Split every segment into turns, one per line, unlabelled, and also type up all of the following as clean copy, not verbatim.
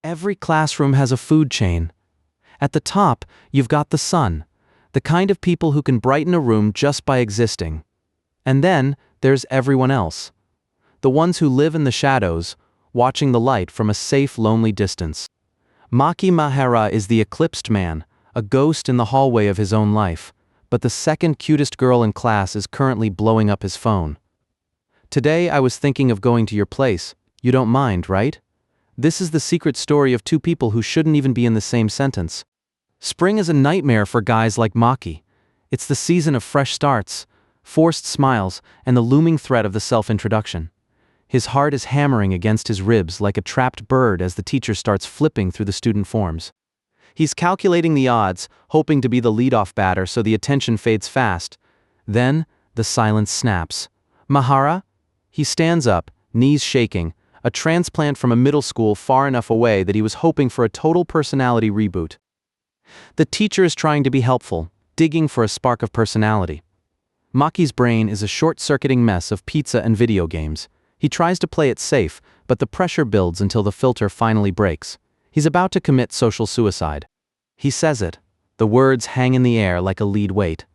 Every classroom has a food chain. At the top, you've got the sun, the kind of people who can brighten a room just by existing. And then, there's everyone else. The ones who live in the shadows, watching the light from a safe, lonely distance. Maki Maehara is the eclipsed man, a ghost in the hallway of his own life, but the second cutest girl in class is currently blowing up his phone. Today I was thinking of going to your place. You don't mind, right? This is the secret story of two people who shouldn't even be in the same sentence. Spring is a nightmare for guys like Maki. It's the season of fresh starts, forced smiles, and the looming threat of the self-introduction. His heart is hammering against his ribs like a trapped bird as the teacher starts flipping through the student forms. He's calculating the odds, hoping to be the leadoff batter so the attention fades fast. Then, the silence snaps. Maehara? He stands up, knees shaking, a transplant from a middle school far enough away that he was hoping for a total personality reboot. The teacher is trying to be helpful, digging for a spark of personality. Maki's brain is a short-circuiting mess of pizza and video games. He tries to play it safe, but the pressure builds until the filter finally breaks. He's about to commit social suicide. He says it. The words hang in the air like a lead weight.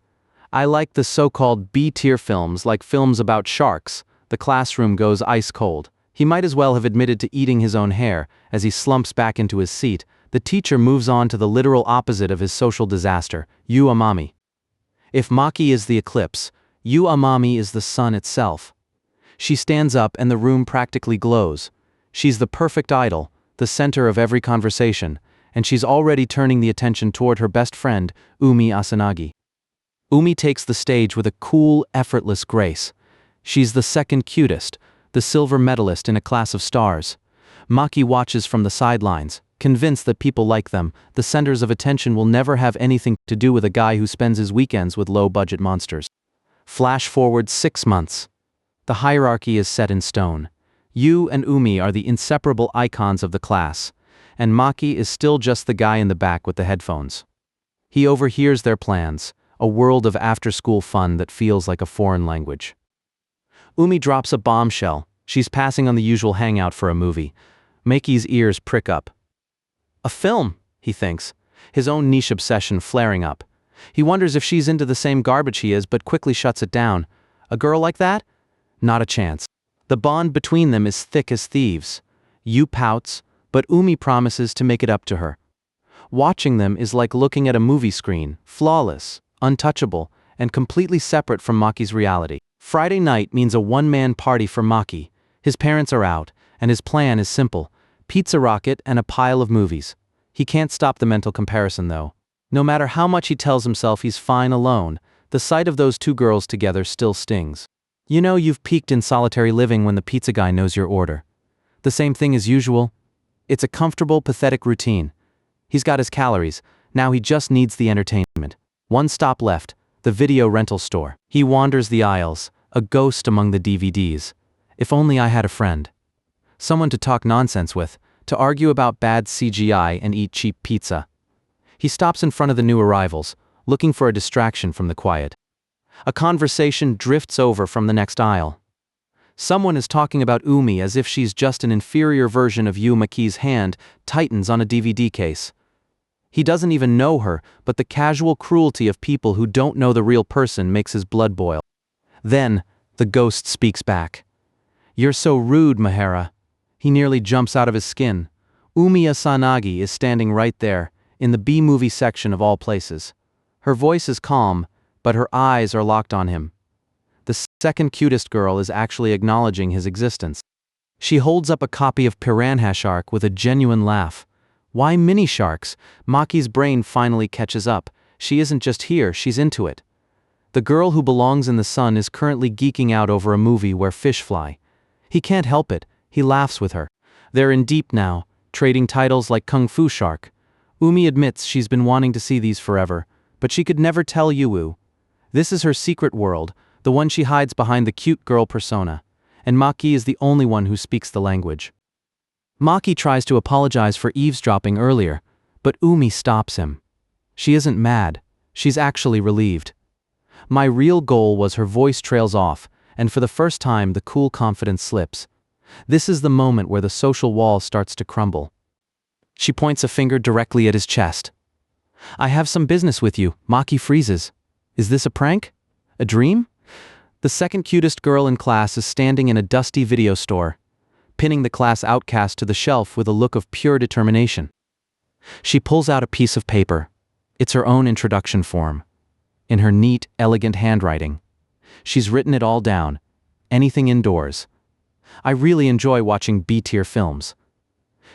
I like the so-called B-tier films like films about sharks. The classroom goes ice cold. He might as well have admitted to eating his own hair. As he slumps back into his seat, the teacher moves on to the literal opposite of his social disaster, Yuu Amami. If Maki is the eclipse, Yuu Amami is the sun itself. She stands up and the room practically glows. She's the perfect idol, the center of every conversation, and she's already turning the attention toward her best friend, Umi Asanagi. Umi takes the stage with a cool, effortless grace. She's the second cutest, the silver medalist in a class of stars. Maki watches from the sidelines, convinced that people like them, the centers of attention, will never have anything to do with a guy who spends his weekends with low-budget monsters. Flash forward 6 months. The hierarchy is set in stone. Yuu and Umi are the inseparable icons of the class, and Maki is still just the guy in the back with the headphones. He overhears their plans, a world of after-school fun that feels like a foreign language. Umi drops a bombshell. She's passing on the usual hangout for a movie. Maki's ears prick up. A film, he thinks, his own niche obsession flaring up. He wonders if she's into the same garbage he is, but quickly shuts it down. A girl like that? Not a chance. The bond between them is thick as thieves. Yuu pouts, but Umi promises to make it up to her. Watching them is like looking at a movie screen, flawless, untouchable, and completely separate from Maki's reality. Friday night means a one-man party for Maki. His parents are out, and his plan is simple: pizza rocket and a pile of movies. He can't stop the mental comparison though. No matter how much he tells himself he's fine alone, the sight of those two girls together still stings. You know you've peaked in solitary living when the pizza guy knows your order. The same thing as usual. It's a comfortable, pathetic routine. He's got his calories, now he just needs the entertainment. One stop left, the video rental store. He wanders the aisles, a ghost among the DVDs. If only I had a friend. Someone to talk nonsense with, to argue about bad CGI and eat cheap pizza. He stops in front of the new arrivals, looking for a distraction from the quiet. A conversation drifts over from the next aisle. Someone is talking about Umi as if she's just an inferior version of Yuu. Maki's hand tightens on a DVD case. He doesn't even know her, but the casual cruelty of people who don't know the real person makes his blood boil. Then, the ghost speaks back. You're so rude, Maehara. He nearly jumps out of his skin. Umi Asanagi is standing right there, in the B-movie section of all places. Her voice is calm, but her eyes are locked on him. The second cutest girl is actually acknowledging his existence. She holds up a copy of Piranha Shark with a genuine laugh. Why mini sharks? Maki's brain finally catches up. She isn't just here, she's into it. The girl who belongs in the sun is currently geeking out over a movie where fish fly. He can't help it, he laughs with her. They're in deep now, trading titles like Kung Fu Shark. Umi admits she's been wanting to see these forever, but she could never tell Yuu. This is her secret world, the one she hides behind the cute girl persona, and Maki is the only one who speaks the language. Maki tries to apologize for eavesdropping earlier, but Umi stops him. She isn't mad, she's actually relieved. My real goal was her voice trails off, and for the first time the cool confidence slips. This is the moment where the social wall starts to crumble. She points a finger directly at his chest. I have some business with you. Maki freezes. Is this a prank? A dream? The second cutest girl in class is standing in a dusty video store, pinning the class outcast to the shelf with a look of pure determination. She pulls out a piece of paper. It's her own introduction form. In her neat, elegant handwriting. She's written it all down. Anything indoors. I really enjoy watching B-tier films.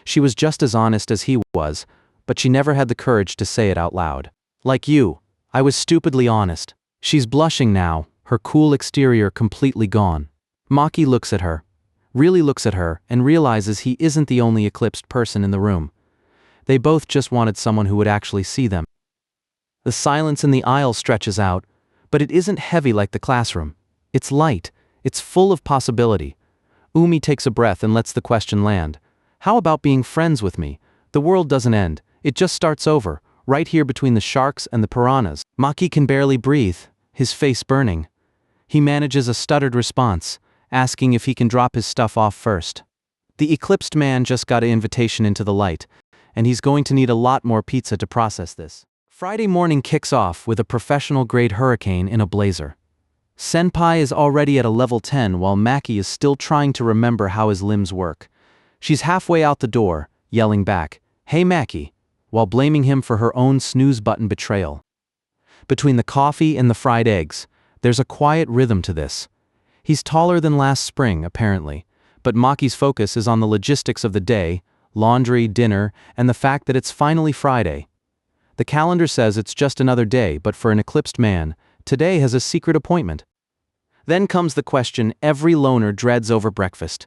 She was just as honest as he was, but she never had the courage to say it out loud. Like you, I was stupidly honest. She's blushing now, her cool exterior completely gone. Maki looks at her, really looks at her, and realizes he isn't the only eclipsed person in the room. They both just wanted someone who would actually see them. The silence in the aisle stretches out, but it isn't heavy like the classroom. It's light, it's full of possibility. Umi takes a breath and lets the question land. How about being friends with me? The world doesn't end, it just starts over, right here between the sharks and the piranhas. Maki can barely breathe, his face burning. He manages a stuttered response, asking if he can drop his stuff off first. The eclipsed man just got an invitation into the light, and he's going to need a lot more pizza to process this. Friday morning kicks off with a professional-grade hurricane in a blazer. Senpai is already at a level 10 while Maki is still trying to remember how his limbs work. She's halfway out the door, yelling back, "Hey Maki," while blaming him for her own snooze-button betrayal. Between the coffee and the fried eggs, there's a quiet rhythm to this. He's taller than last spring, apparently, but Maki's focus is on the logistics of the day, laundry, dinner, and the fact that it's finally Friday. The calendar says it's just another day, but for an eclipsed man, today has a secret appointment. Then comes the question every loner dreads over breakfast.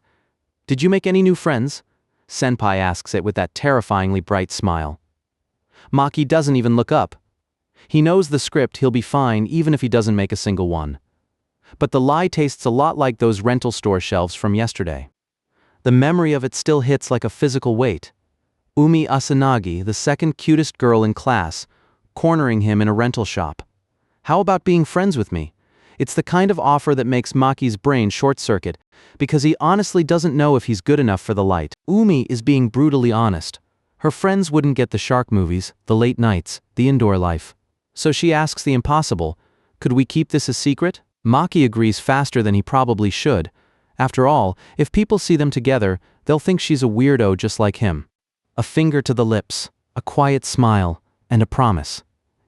Did you make any new friends? Senpai asks it with that terrifyingly bright smile. Maki doesn't even look up. He knows the script, he'll be fine even if he doesn't make a single one. But the lie tastes a lot like those rental store shelves from yesterday. The memory of it still hits like a physical weight. Umi Asanagi, the second cutest girl in class, cornering him in a rental shop. How about being friends with me? It's the kind of offer that makes Maki's brain short-circuit, because he honestly doesn't know if he's good enough for the light. Umi is being brutally honest. Her friends wouldn't get the shark movies, the late nights, the indoor life. So she asks the impossible, could we keep this a secret? Maki agrees faster than he probably should. After all, if people see them together, they'll think she's a weirdo just like him. A finger to the lips, a quiet smile, and a promise.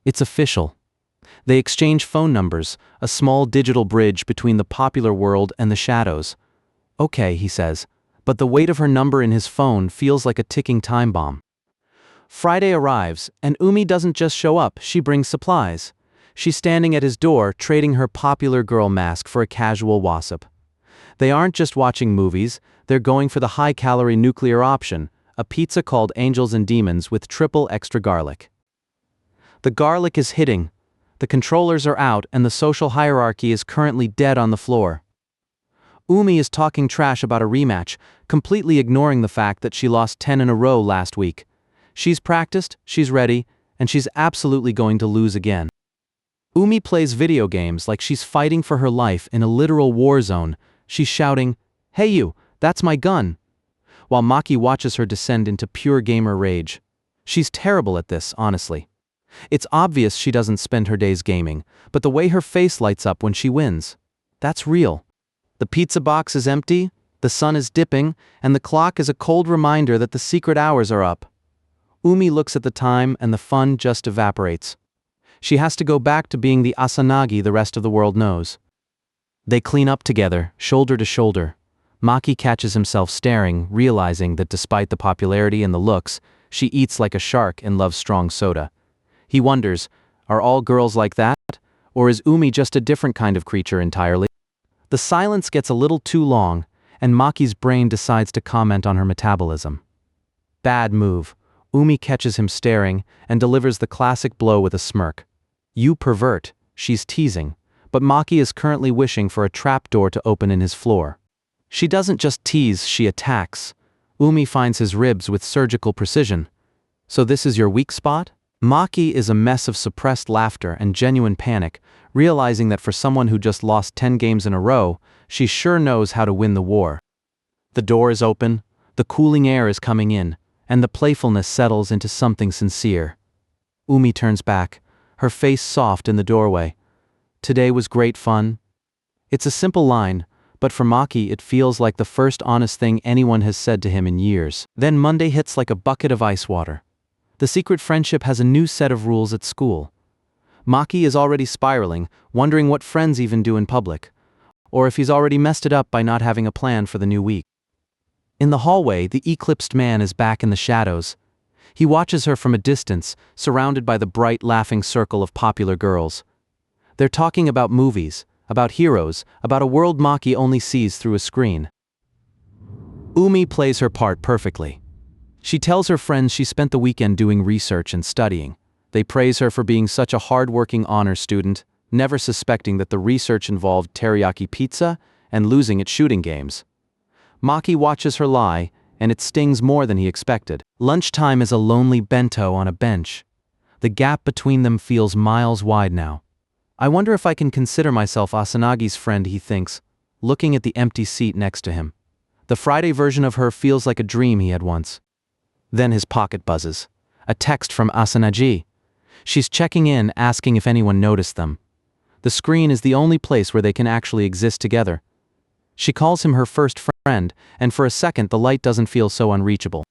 It's official. They exchange phone numbers, a small digital bridge between the popular world and the shadows. Okay, he says, but the weight of her number in his phone feels like a ticking time bomb. Friday arrives, and Umi doesn't just show up, she brings supplies. She's standing at his door, trading her popular girl mask for a casual wasp. They aren't just watching movies, they're going for the high-calorie nuclear option, a pizza called Angels and Demons with triple extra garlic. The garlic is hitting, the controllers are out, and the social hierarchy is currently dead on the floor. Umi is talking trash about a rematch, completely ignoring the fact that she lost 10 in a row last week. She's practiced, she's ready, and she's absolutely going to lose again. Umi plays video games like she's fighting for her life in a literal war zone. She's shouting, "Hey you, that's my gun," while Maki watches her descend into pure gamer rage. She's terrible at this, honestly. It's obvious she doesn't spend her days gaming, but the way her face lights up when she wins, that's real. The pizza box is empty, the sun is dipping, and the clock is a cold reminder that the secret hours are up. Umi looks at the time and the fun just evaporates. She has to go back to being the Asanagi the rest of the world knows. They clean up together, shoulder to shoulder. Maki catches himself staring, realizing that despite the popularity and the looks, she eats like a shark and loves strong soda. He wonders, are all girls like that? Or is Umi just a different kind of creature entirely? The silence gets a little too long, and Maki's brain decides to comment on her metabolism. Bad move. Umi catches him staring and delivers the classic blow with a smirk. You pervert, she's teasing, but Maki is currently wishing for a trapdoor to open in his floor. She doesn't just tease, she attacks. Umi finds his ribs with surgical precision. So this is your weak spot? Maki is a mess of suppressed laughter and genuine panic, realizing that for someone who just lost 10 games in a row, she sure knows how to win the war. The door is open, the cooling air is coming in, and the playfulness settles into something sincere. Umi turns back, her face soft in the doorway. Today was great fun. It's a simple line, but for Maki it feels like the first honest thing anyone has said to him in years. Then Monday hits like a bucket of ice water. The secret friendship has a new set of rules at school. Maki is already spiraling, wondering what friends even do in public, or if he's already messed it up by not having a plan for the new week. In the hallway, the eclipsed man is back in the shadows. He watches her from a distance, surrounded by the bright, laughing circle of popular girls. They're talking about movies, about heroes, about a world Maki only sees through a screen. Umi plays her part perfectly. She tells her friends she spent the weekend doing research and studying. They praise her for being such a hard-working honor student, never suspecting that the research involved teriyaki pizza and losing at shooting games. Maki watches her lie, and it stings more than he expected. Lunchtime is a lonely bento on a bench. The gap between them feels miles wide now. I wonder if I can consider myself Asanagi's friend, he thinks, looking at the empty seat next to him. The Friday version of her feels like a dream he had once. Then his pocket buzzes. A text from Asanagi. She's checking in, asking if anyone noticed them. The screen is the only place where they can actually exist together. She calls him her first friend, and for a second the light doesn't feel so unreachable.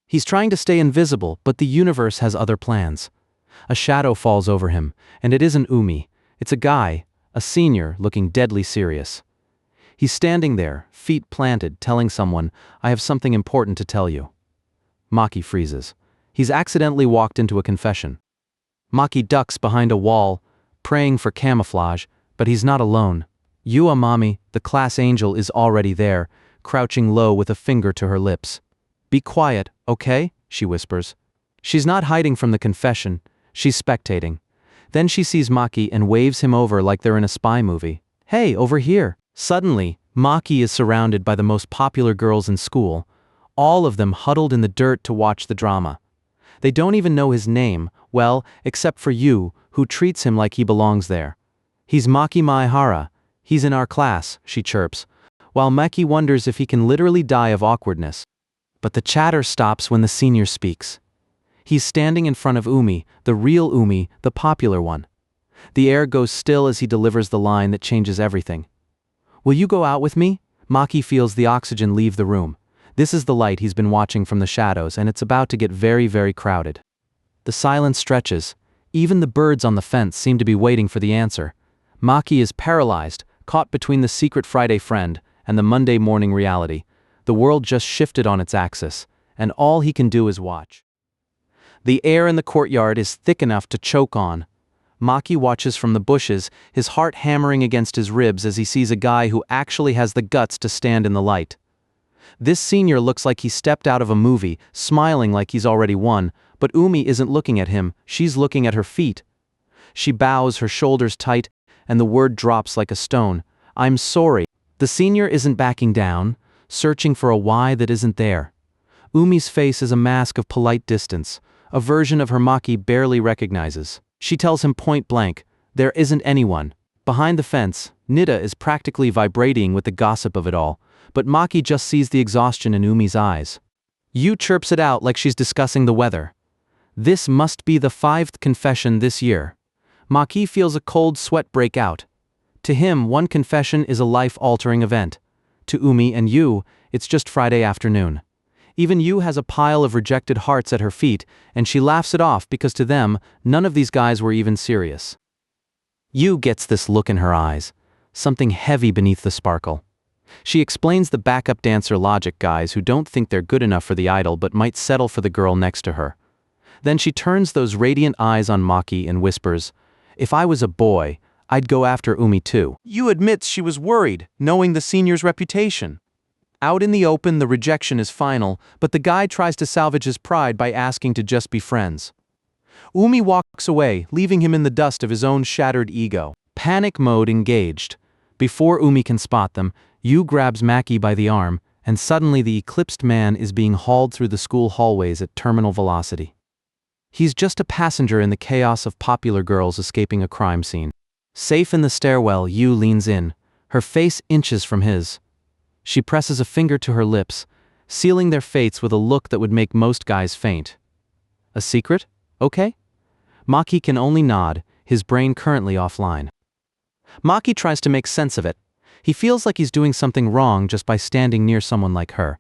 He's trying to stay invisible, but the universe has other plans. A shadow falls over him, and it isn't Umi. It's a guy, a senior, looking deadly serious. He's standing there, feet planted, telling someone, "I have something important to tell you." Maki freezes. He's accidentally walked into a confession. Maki ducks behind a wall, praying for camouflage, but he's not alone. Yuu Amami, the class angel, is already there, crouching low with a finger to her lips. "Be quiet, okay?" she whispers. She's not hiding from the confession, she's spectating. Then she sees Maki and waves him over like they're in a spy movie. "Hey, over here!" Suddenly, Maki is surrounded by the most popular girls in school, all of them huddled in the dirt to watch the drama. They don't even know his name, well, except for Yuu, who treats him like he belongs there. "He's Maki Maehara. He's in our class," she chirps, while Maki wonders if he can literally die of awkwardness. But the chatter stops when the senior speaks. He's standing in front of Umi, the real Umi, the popular one. The air goes still as he delivers the line that changes everything. "Will you go out with me?" Maki feels the oxygen leave the room. This is the light he's been watching from the shadows, and it's about to get very, very crowded. The silence stretches. Even the birds on the fence seem to be waiting for the answer. Maki is paralyzed, caught between the secret Friday friend and the Monday morning reality. The world just shifted on its axis, and all he can do is watch. The air in the courtyard is thick enough to choke on. Maki watches from the bushes, his heart hammering against his ribs as he sees a guy who actually has the guts to stand in the light. This senior looks like he stepped out of a movie, smiling like he's already won, but Umi isn't looking at him, she's looking at her feet. She bows, her shoulders tight, and the word drops like a stone. "I'm sorry." The senior isn't backing down, searching for a why that isn't there. Umi's face is a mask of polite distance, a version of her Maki barely recognizes. She tells him point blank, "There isn't anyone." Behind the fence, Natta is practically vibrating with the gossip of it all, but Maki just sees the exhaustion in Umi's eyes. Yuu chirps it out like she's discussing the weather. This must be the 5th confession this year. Maki feels a cold sweat break out. To him, one confession is a life-altering event. To Umi and Yuu, it's just Friday afternoon. Even Yuu has a pile of rejected hearts at her feet, and she laughs it off because to them, none of these guys were even serious. Yuu gets this look in her eyes, something heavy beneath the sparkle. She explains the backup dancer logic, guys who don't think they're good enough for the idol but might settle for the girl next to her. Then she turns those radiant eyes on Maki and whispers, "If I was a boy, I'd go after Umi too." Yuu admits she was worried, knowing the senior's reputation. Out in the open, the rejection is final, but the guy tries to salvage his pride by asking to just be friends. Umi walks away, leaving him in the dust of his own shattered ego. Panic mode engaged. Before Umi can spot them, Yuu grabs Maki by the arm, and suddenly the eclipsed man is being hauled through the school hallways at terminal velocity. He's just a passenger in the chaos of popular girls escaping a crime scene. Safe in the stairwell, Yuu leans in, her face inches from his. She presses a finger to her lips, sealing their fates with a look that would make most guys faint. A secret? Okay? Maki can only nod, his brain currently offline. Maki tries to make sense of it. He feels like he's doing something wrong just by standing near someone like her.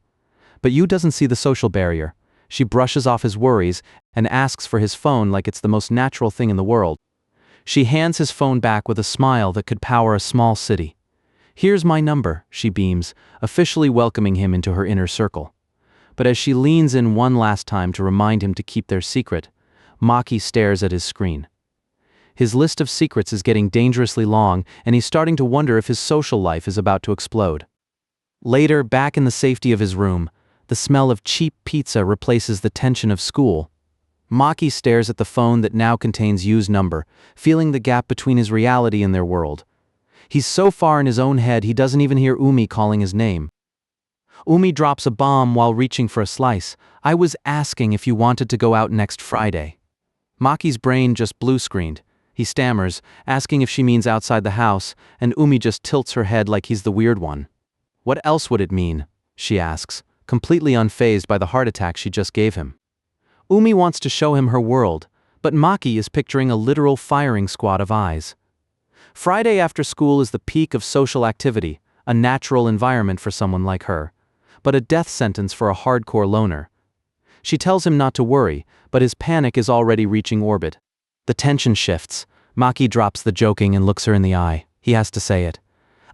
But Yuu doesn't see the social barrier. She brushes off his worries and asks for his phone like it's the most natural thing in the world. She hands his phone back with a smile that could power a small city. "Here's my number," she beams, officially welcoming him into her inner circle. But as she leans in one last time to remind him to keep their secret, Maki stares at his screen. His list of secrets is getting dangerously long, and he's starting to wonder if his social life is about to explode. Later, back in the safety of his room, the smell of cheap pizza replaces the tension of school. Maki stares at the phone that now contains Yuu's number, feeling the gap between his reality and their world. He's so far in his own head he doesn't even hear Umi calling his name. Umi drops a bomb while reaching for a slice. "I was asking if you wanted to go out next Friday." Maki's brain just blue-screened. He stammers, asking if she means outside the house, and Umi just tilts her head like he's the weird one. "What else would it mean?" she asks, completely unfazed by the heart attack she just gave him. Umi wants to show him her world, but Maki is picturing a literal firing squad of eyes. Friday after school is the peak of social activity, a natural environment for someone like her, but a death sentence for a hardcore loner. She tells him not to worry, but his panic is already reaching orbit. The tension shifts. Maki drops the joking and looks her in the eye. He has to say it.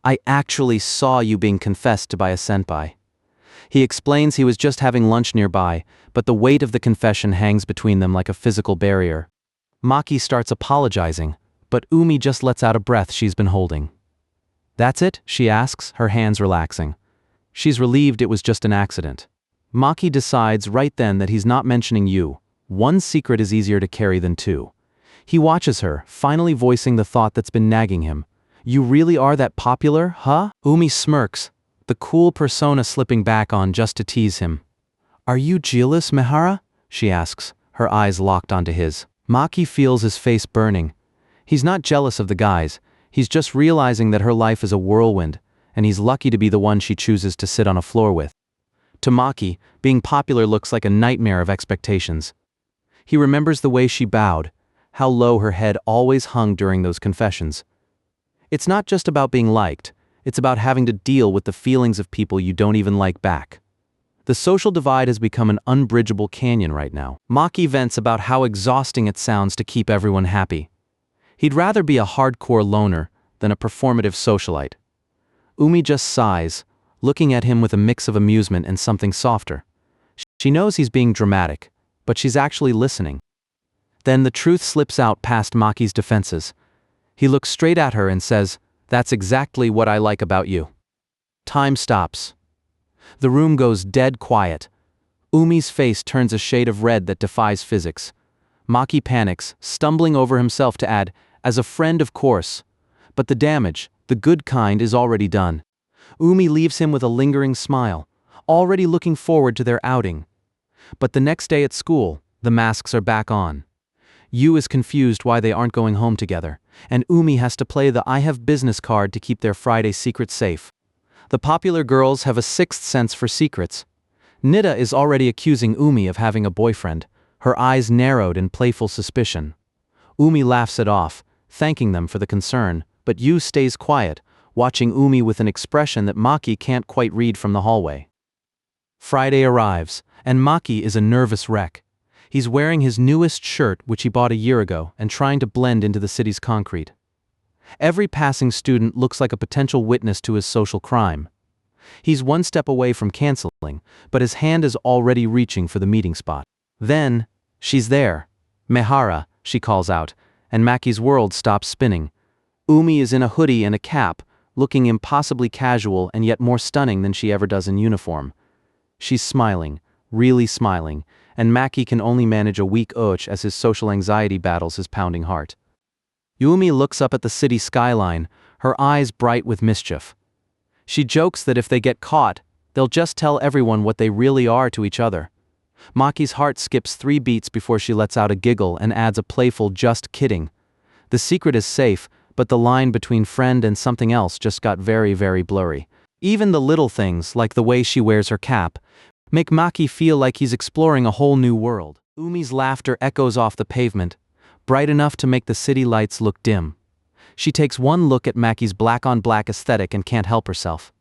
"I actually saw you being confessed to by a senpai." He explains he was just having lunch nearby, but the weight of the confession hangs between them like a physical barrier. Maki starts apologizing, but Umi just lets out a breath she's been holding. "That's it?" she asks, her hands relaxing. She's relieved it was just an accident. Maki decides right then that he's not mentioning Yuu. One secret is easier to carry than two. He watches her, finally voicing the thought that's been nagging him. "You really are that popular, huh?" Umi smirks, the cool persona slipping back on just to tease him. "Are you jealous, Maehara?" she asks, her eyes locked onto his. Maki feels his face burning. He's not jealous of the guys, he's just realizing that her life is a whirlwind, and he's lucky to be the one she chooses to sit on a floor with. To Maki, being popular looks like a nightmare of expectations. He remembers the way she bowed, how low her head always hung during those confessions. It's not just about being liked, it's about having to deal with the feelings of people you don't even like back. The social divide has become an unbridgeable canyon right now. Maki vents about how exhausting it sounds to keep everyone happy. He'd rather be a hardcore loner than a performative socialite. Umi just sighs, looking at him with a mix of amusement and something softer. She knows he's being dramatic, but she's actually listening. Then the truth slips out past Maki's defenses. He looks straight at her and says, "That's exactly what I like about you." Time stops. The room goes dead quiet. Umi's face turns a shade of red that defies physics. Maki panics, stumbling over himself to add, "As a friend, of course." But the damage, the good kind, is already done. Umi leaves him with a lingering smile, already looking forward to their outing. But the next day at school, the masks are back on. Yuu is confused why they aren't going home together, and Umi has to play the "I have business" card to keep their Friday secret safe. The popular girls have a sixth sense for secrets. Natta is already accusing Umi of having a boyfriend, her eyes narrowed in playful suspicion. Umi laughs it off, thanking them for the concern, but Yuu stays quiet, watching Umi with an expression that Maki can't quite read from the hallway. Friday arrives, and Maki is a nervous wreck. He's wearing his newest shirt, which he bought a year ago, and trying to blend into the city's concrete. Every passing student looks like a potential witness to his social crime. He's one step away from canceling, but his hand is already reaching for the meeting spot. Then, she's there. "Maehara," she calls out, and Maki's world stops spinning. Umi is in a hoodie and a cap, looking impossibly casual and yet more stunning than she ever does in uniform. She's smiling, really smiling, and Maki can only manage a weak ouch as his social anxiety battles his pounding heart. Yuami looks up at the city skyline, her eyes bright with mischief. She jokes that if they get caught, they'll just tell everyone what they really are to each other. Maki's heart skips 3 beats before she lets out a giggle and adds a playful "just kidding." The secret is safe, but the line between friend and something else just got very, very blurry. Even the little things, like the way she wears her cap, make Maki feel like he's exploring a whole new world. Umi's laughter echoes off the pavement, bright enough to make the city lights look dim. She takes one look at Maki's black-on-black aesthetic and can't help herself.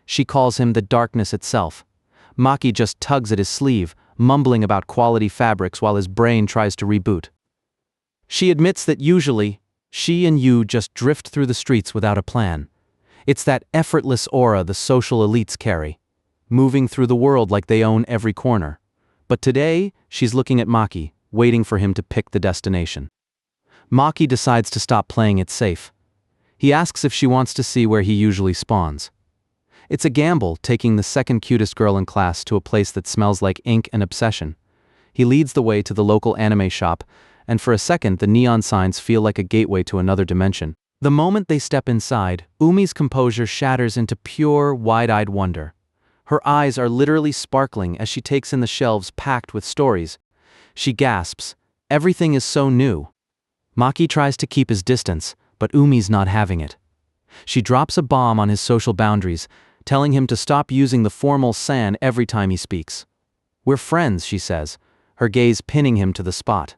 She calls him the darkness itself. Maki just tugs at his sleeve, mumbling about quality fabrics while his brain tries to reboot. She admits that usually, she and Yuu just drift through the streets without a plan. It's that effortless aura the social elites carry, moving through the world like they own every corner. But today, she's looking at Maki, waiting for him to pick the destination. Maki decides to stop playing it safe. He asks if she wants to see where he usually spawns. It's a gamble, taking the second cutest girl in class to a place that smells like ink and obsession. He leads the way to the local anime shop, and for a second the neon signs feel like a gateway to another dimension. The moment they step inside, Umi's composure shatters into pure, wide-eyed wonder. Her eyes are literally sparkling as she takes in the shelves packed with stories. She gasps, "Everything is so new." Maki tries to keep his distance, but Umi's not having it. She drops a bomb on his social boundaries, telling him to stop using the formal san every time he speaks. "We're friends," she says, her gaze pinning him to the spot.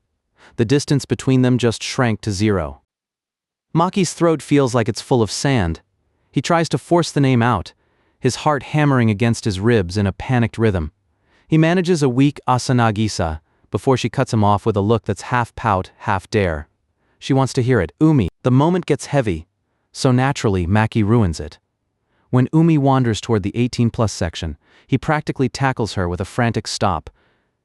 The distance between them just shrank to zero. Maki's throat feels like it's full of sand. He tries to force the name out, his heart hammering against his ribs in a panicked rhythm. He manages a weak Asanagi-sa before she cuts him off with a look that's half pout, half dare. She wants to hear it. "Umi." The moment gets heavy, so naturally Maki ruins it. When Umi wanders toward the 18+ section, he practically tackles her with a frantic stop.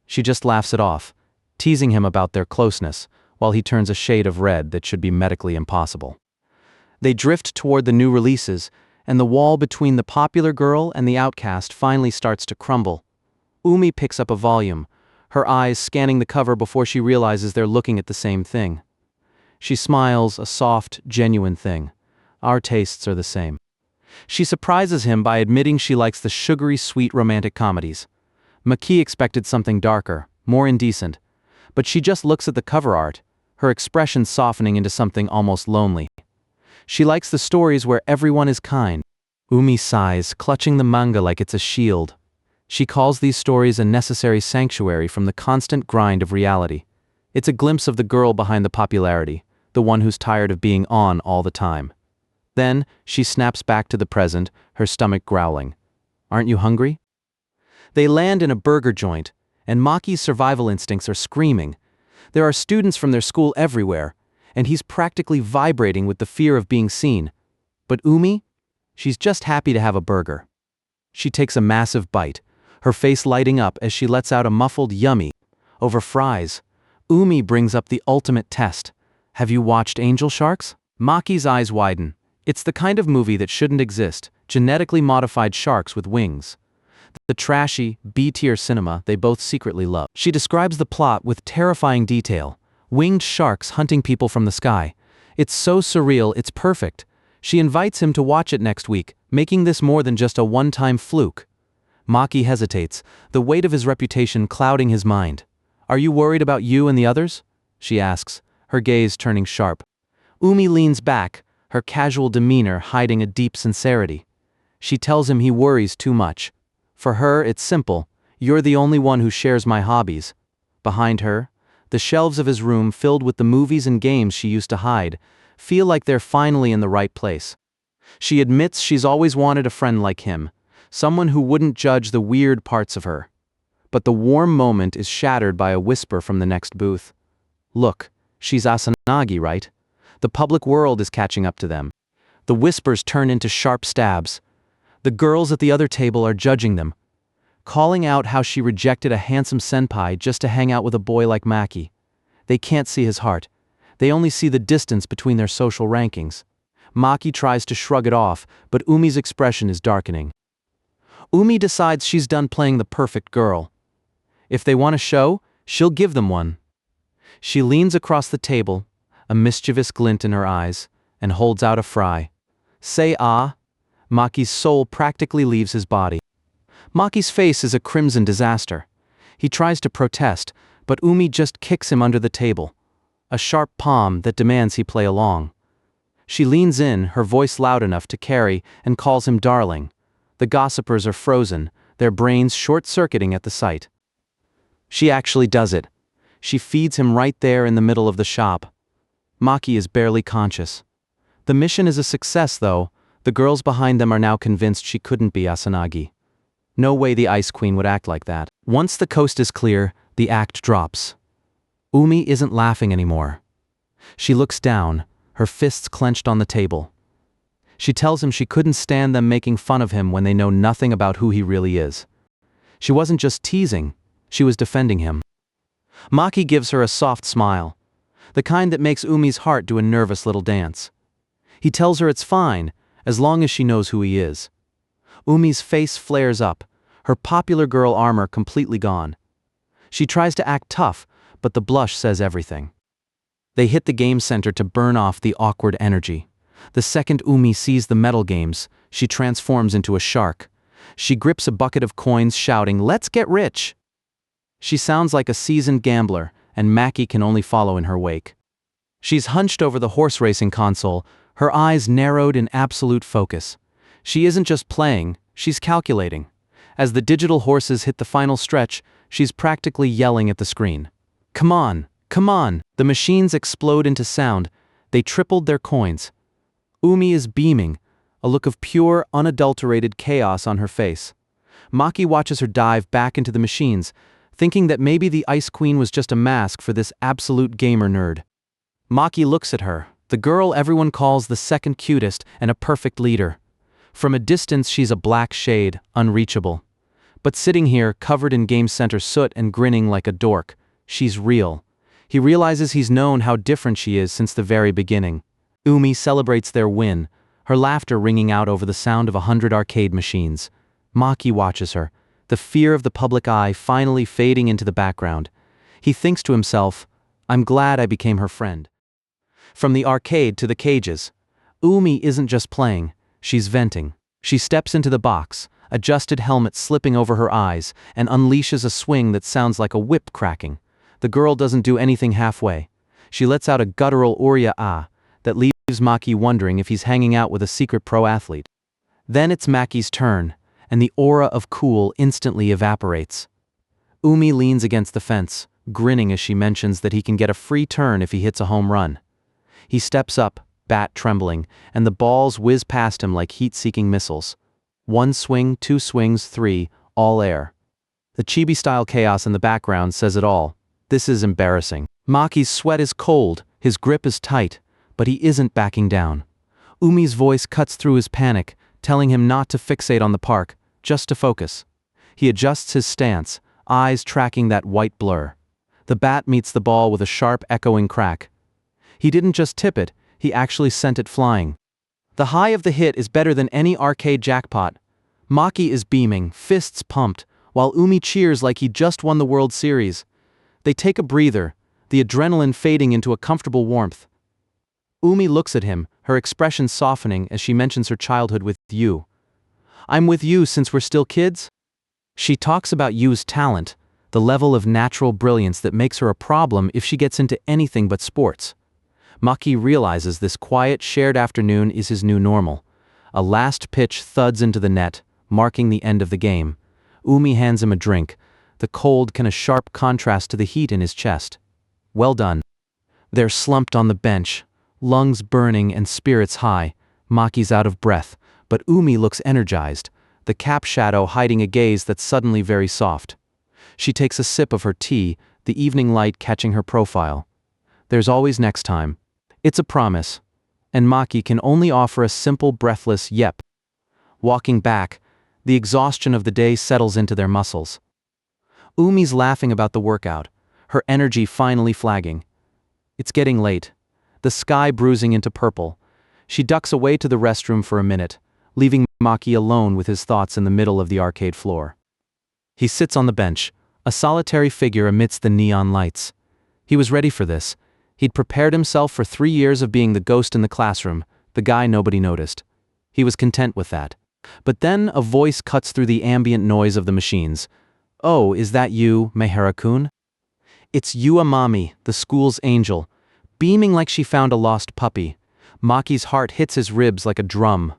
She just laughs it off, teasing him about their closeness, while he turns a shade of red that should be medically impossible. They drift toward the new releases, and the wall between the popular girl and the outcast finally starts to crumble. Umi picks up a volume, her eyes scanning the cover before she realizes they're looking at the same thing. She smiles, a soft, genuine thing. Our tastes are the same. She surprises him by admitting she likes the sugary sweet romantic comedies. Maki expected something darker, more indecent, but she just looks at the cover art, her expression softening into something almost lonely. She likes the stories where everyone is kind. Umi sighs, clutching the manga like it's a shield. She calls these stories a necessary sanctuary from the constant grind of reality. It's a glimpse of the girl behind the popularity, the one who's tired of being on all the time. Then, she snaps back to the present, her stomach growling. "Aren't you hungry?" They land in a burger joint, and Maki's survival instincts are screaming. There are students from their school everywhere, and he's practically vibrating with the fear of being seen. But Umi? She's just happy to have a burger. She takes a massive bite, her face lighting up as she lets out a muffled "Yuami." Over fries, Umi brings up the ultimate test. "Have you watched Angel Sharks?" Maki's eyes widen. It's the kind of movie that shouldn't exist, genetically modified sharks with wings. The trashy, B-tier cinema they both secretly love. She describes the plot with terrifying detail. Winged sharks hunting people from the sky. It's so surreal, it's perfect. She invites him to watch it next week, making this more than just a one-time fluke. Maki hesitates, the weight of his reputation clouding his mind. "Are you worried about you and the others?" she asks, her gaze turning sharp. Umi leans back, her casual demeanor hiding a deep sincerity. She tells him he worries too much. For her, it's simple. "You're the only one who shares my hobbies." Behind her, the shelves of his room filled with the movies and games she used to hide, feel like they're finally in the right place. She admits she's always wanted a friend like him, someone who wouldn't judge the weird parts of her. But the warm moment is shattered by a whisper from the next booth. "Look, she's Asanagi, right? The public world is catching up to them." The whispers turn into sharp stabs. The girls at the other table are judging them, calling out how she rejected a handsome senpai just to hang out with a boy like Maki. They can't see his heart. They only see the distance between their social rankings. Maki tries to shrug it off, but Umi's expression is darkening. Umi decides she's done playing the perfect girl. If they want a show, she'll give them one. She leans across the table, a mischievous glint in her eyes, and holds out a fry. "Say ah." Maki's soul practically leaves his body. Maki's face is a crimson disaster. He tries to protest, but Umi just kicks him under the table. A sharp palm that demands he play along. She leans in, her voice loud enough to carry, and calls him darling. The gossipers are frozen, their brains short-circuiting at the sight. She actually does it. She feeds him right there in the middle of the shop. Maki is barely conscious. The mission is a success, though. The girls behind them are now convinced she couldn't be Asanagi. No way the Ice Queen would act like that. Once the coast is clear, the act drops. Umi isn't laughing anymore. She looks down, her fists clenched on the table. She tells him she couldn't stand them making fun of him when they know nothing about who he really is. She wasn't just teasing, she was defending him. Maki gives her a soft smile, the kind that makes Umi's heart do a nervous little dance. He tells her it's fine, as long as she knows who he is. Umi's face flares up, her popular girl armor completely gone. She tries to act tough, but the blush says everything. They hit the game center to burn off the awkward energy. The second Umi sees the metal games, she transforms into a shark. She grips a bucket of coins, shouting, "Let's get rich!" She sounds like a seasoned gambler, and Maki can only follow in her wake. She's hunched over the horse racing console, her eyes narrowed in absolute focus. She isn't just playing, she's calculating. As the digital horses hit the final stretch, she's practically yelling at the screen. "Come on, come on!" The machines explode into sound. They tripled their coins. Umi is beaming, a look of pure, unadulterated chaos on her face. Maki watches her dive back into the machines, thinking that maybe the Ice Queen was just a mask for this absolute gamer nerd. Maki looks at her, the girl everyone calls the second cutest and a perfect leader. From a distance she's a black shade, unreachable. But sitting here, covered in Game Center soot and grinning like a dork, she's real. He realizes he's known how different she is since the very beginning. Umi celebrates their win, her laughter ringing out over the sound of 100 arcade machines. Maki watches her, the fear of the public eye finally fading into the background. He thinks to himself, "I'm glad I became her friend." From the arcade to the cages, Umi isn't just playing, she's venting. She steps into the box, adjusted helmet slipping over her eyes, and unleashes a swing that sounds like a whip cracking. The girl doesn't do anything halfway. She lets out a guttural Urya ah that leaves Maki wondering if he's hanging out with a secret pro athlete. Then it's Maki's turn, and the aura of cool instantly evaporates. Umi leans against the fence, grinning as she mentions that he can get a free turn if he hits a home run. He steps up, bat trembling, and the balls whiz past him like heat-seeking missiles. One swing, two swings, three, all air. The chibi-style chaos in the background says it all. This is embarrassing. Maki's sweat is cold, his grip is tight, but he isn't backing down. Umi's voice cuts through his panic, telling him not to fixate on the park, just to focus. He adjusts his stance, eyes tracking that white blur. The bat meets the ball with a sharp, echoing crack. He didn't just tip it, he actually sent it flying. The high of the hit is better than any arcade jackpot. Maki is beaming, fists pumped, while Umi cheers like he just won the World Series. They take a breather, the adrenaline fading into a comfortable warmth. Umi looks at him, her expression softening as she mentions her childhood with Yuu. "I'm with you since we're still kids?" She talks about Yuu's talent, the level of natural brilliance that makes her a problem if she gets into anything but sports. Maki realizes this quiet, shared afternoon is his new normal. A last pitch thuds into the net, marking the end of the game. Umi hands him a drink, the cold can a sharp contrast to the heat in his chest. "Well done." They're slumped on the bench, lungs burning and spirits high. Maki's out of breath, but Umi looks energized, the cap shadow hiding a gaze that's suddenly very soft. She takes a sip of her tea, the evening light catching her profile. There's always next time. It's a promise. And Maki can only offer a simple, breathless yep. Walking back, the exhaustion of the day settles into their muscles. Umi's laughing about the workout, her energy finally flagging. It's getting late, the sky bruising into purple. She ducks away to the restroom for a minute, leaving Maki alone with his thoughts in the middle of the arcade floor. He sits on the bench, a solitary figure amidst the neon lights. He was ready for this. He'd prepared himself for 3 years of being the ghost in the classroom, the guy nobody noticed. He was content with that. But then a voice cuts through the ambient noise of the machines. "Oh, is that you, Maehara-kun?" It's Yuu Amami, the school's angel, beaming like she found a lost puppy. Maki's heart hits his ribs like a drum.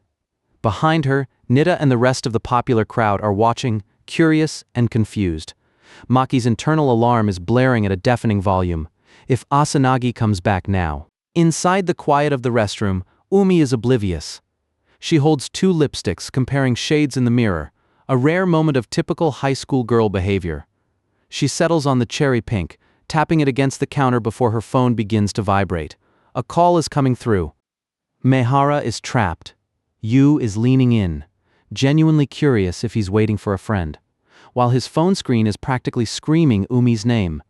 Behind her, Natta and the rest of the popular crowd are watching, curious and confused. Maki's internal alarm is blaring at a deafening volume. If Asanagi comes back now. Inside the quiet of the restroom, Umi is oblivious. She holds two lipsticks comparing shades in the mirror, a rare moment of typical high school girl behavior. She settles on the cherry pink, tapping it against the counter before her phone begins to vibrate. A call is coming through. Maehara is trapped. Yuu is leaning in, genuinely curious if he's waiting for a friend, while his phone screen is practically screaming Umi's name.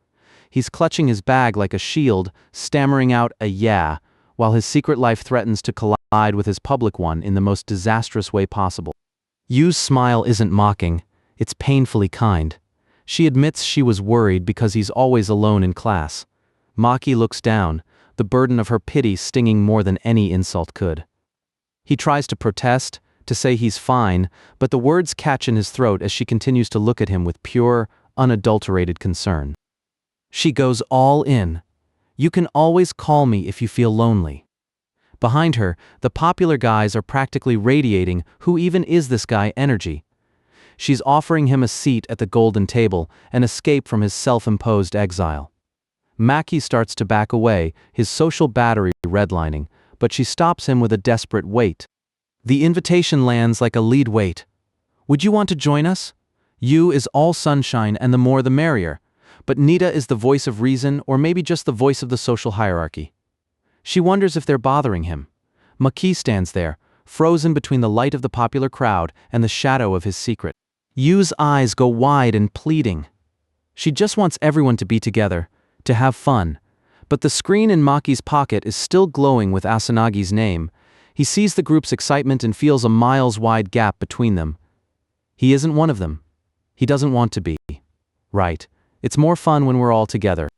He's clutching his bag like a shield, stammering out a yeah, while his secret life threatens to collide with his public one in the most disastrous way possible. Yuu's smile isn't mocking, it's painfully kind. She admits she was worried because he's always alone in class. Maki looks down, the burden of her pity stinging more than any insult could. He tries to protest, to say he's fine, but the words catch in his throat as she continues to look at him with pure, unadulterated concern. She goes all in. You can always call me if you feel lonely. Behind her, the popular guys are practically radiating who even is this guy energy. She's offering him a seat at the golden table, an escape from his self-imposed exile. Maki starts to back away, his social battery redlining, but she stops him with a desperate wait. The invitation lands like a lead weight. Would you want to join us? Yuu is all sunshine and the more the merrier, but Natta is the voice of reason or maybe just the voice of the social hierarchy. She wonders if they're bothering him. Maki stands there, frozen between the light of the popular crowd and the shadow of his secret. Yuu's eyes go wide and pleading. She just wants everyone to be together, to have fun, but the screen in Maki's pocket is still glowing with Asanagi's name. He sees the group's excitement and feels a miles-wide gap between them. He isn't one of them. He doesn't want to be. Right. It's more fun when we're all together.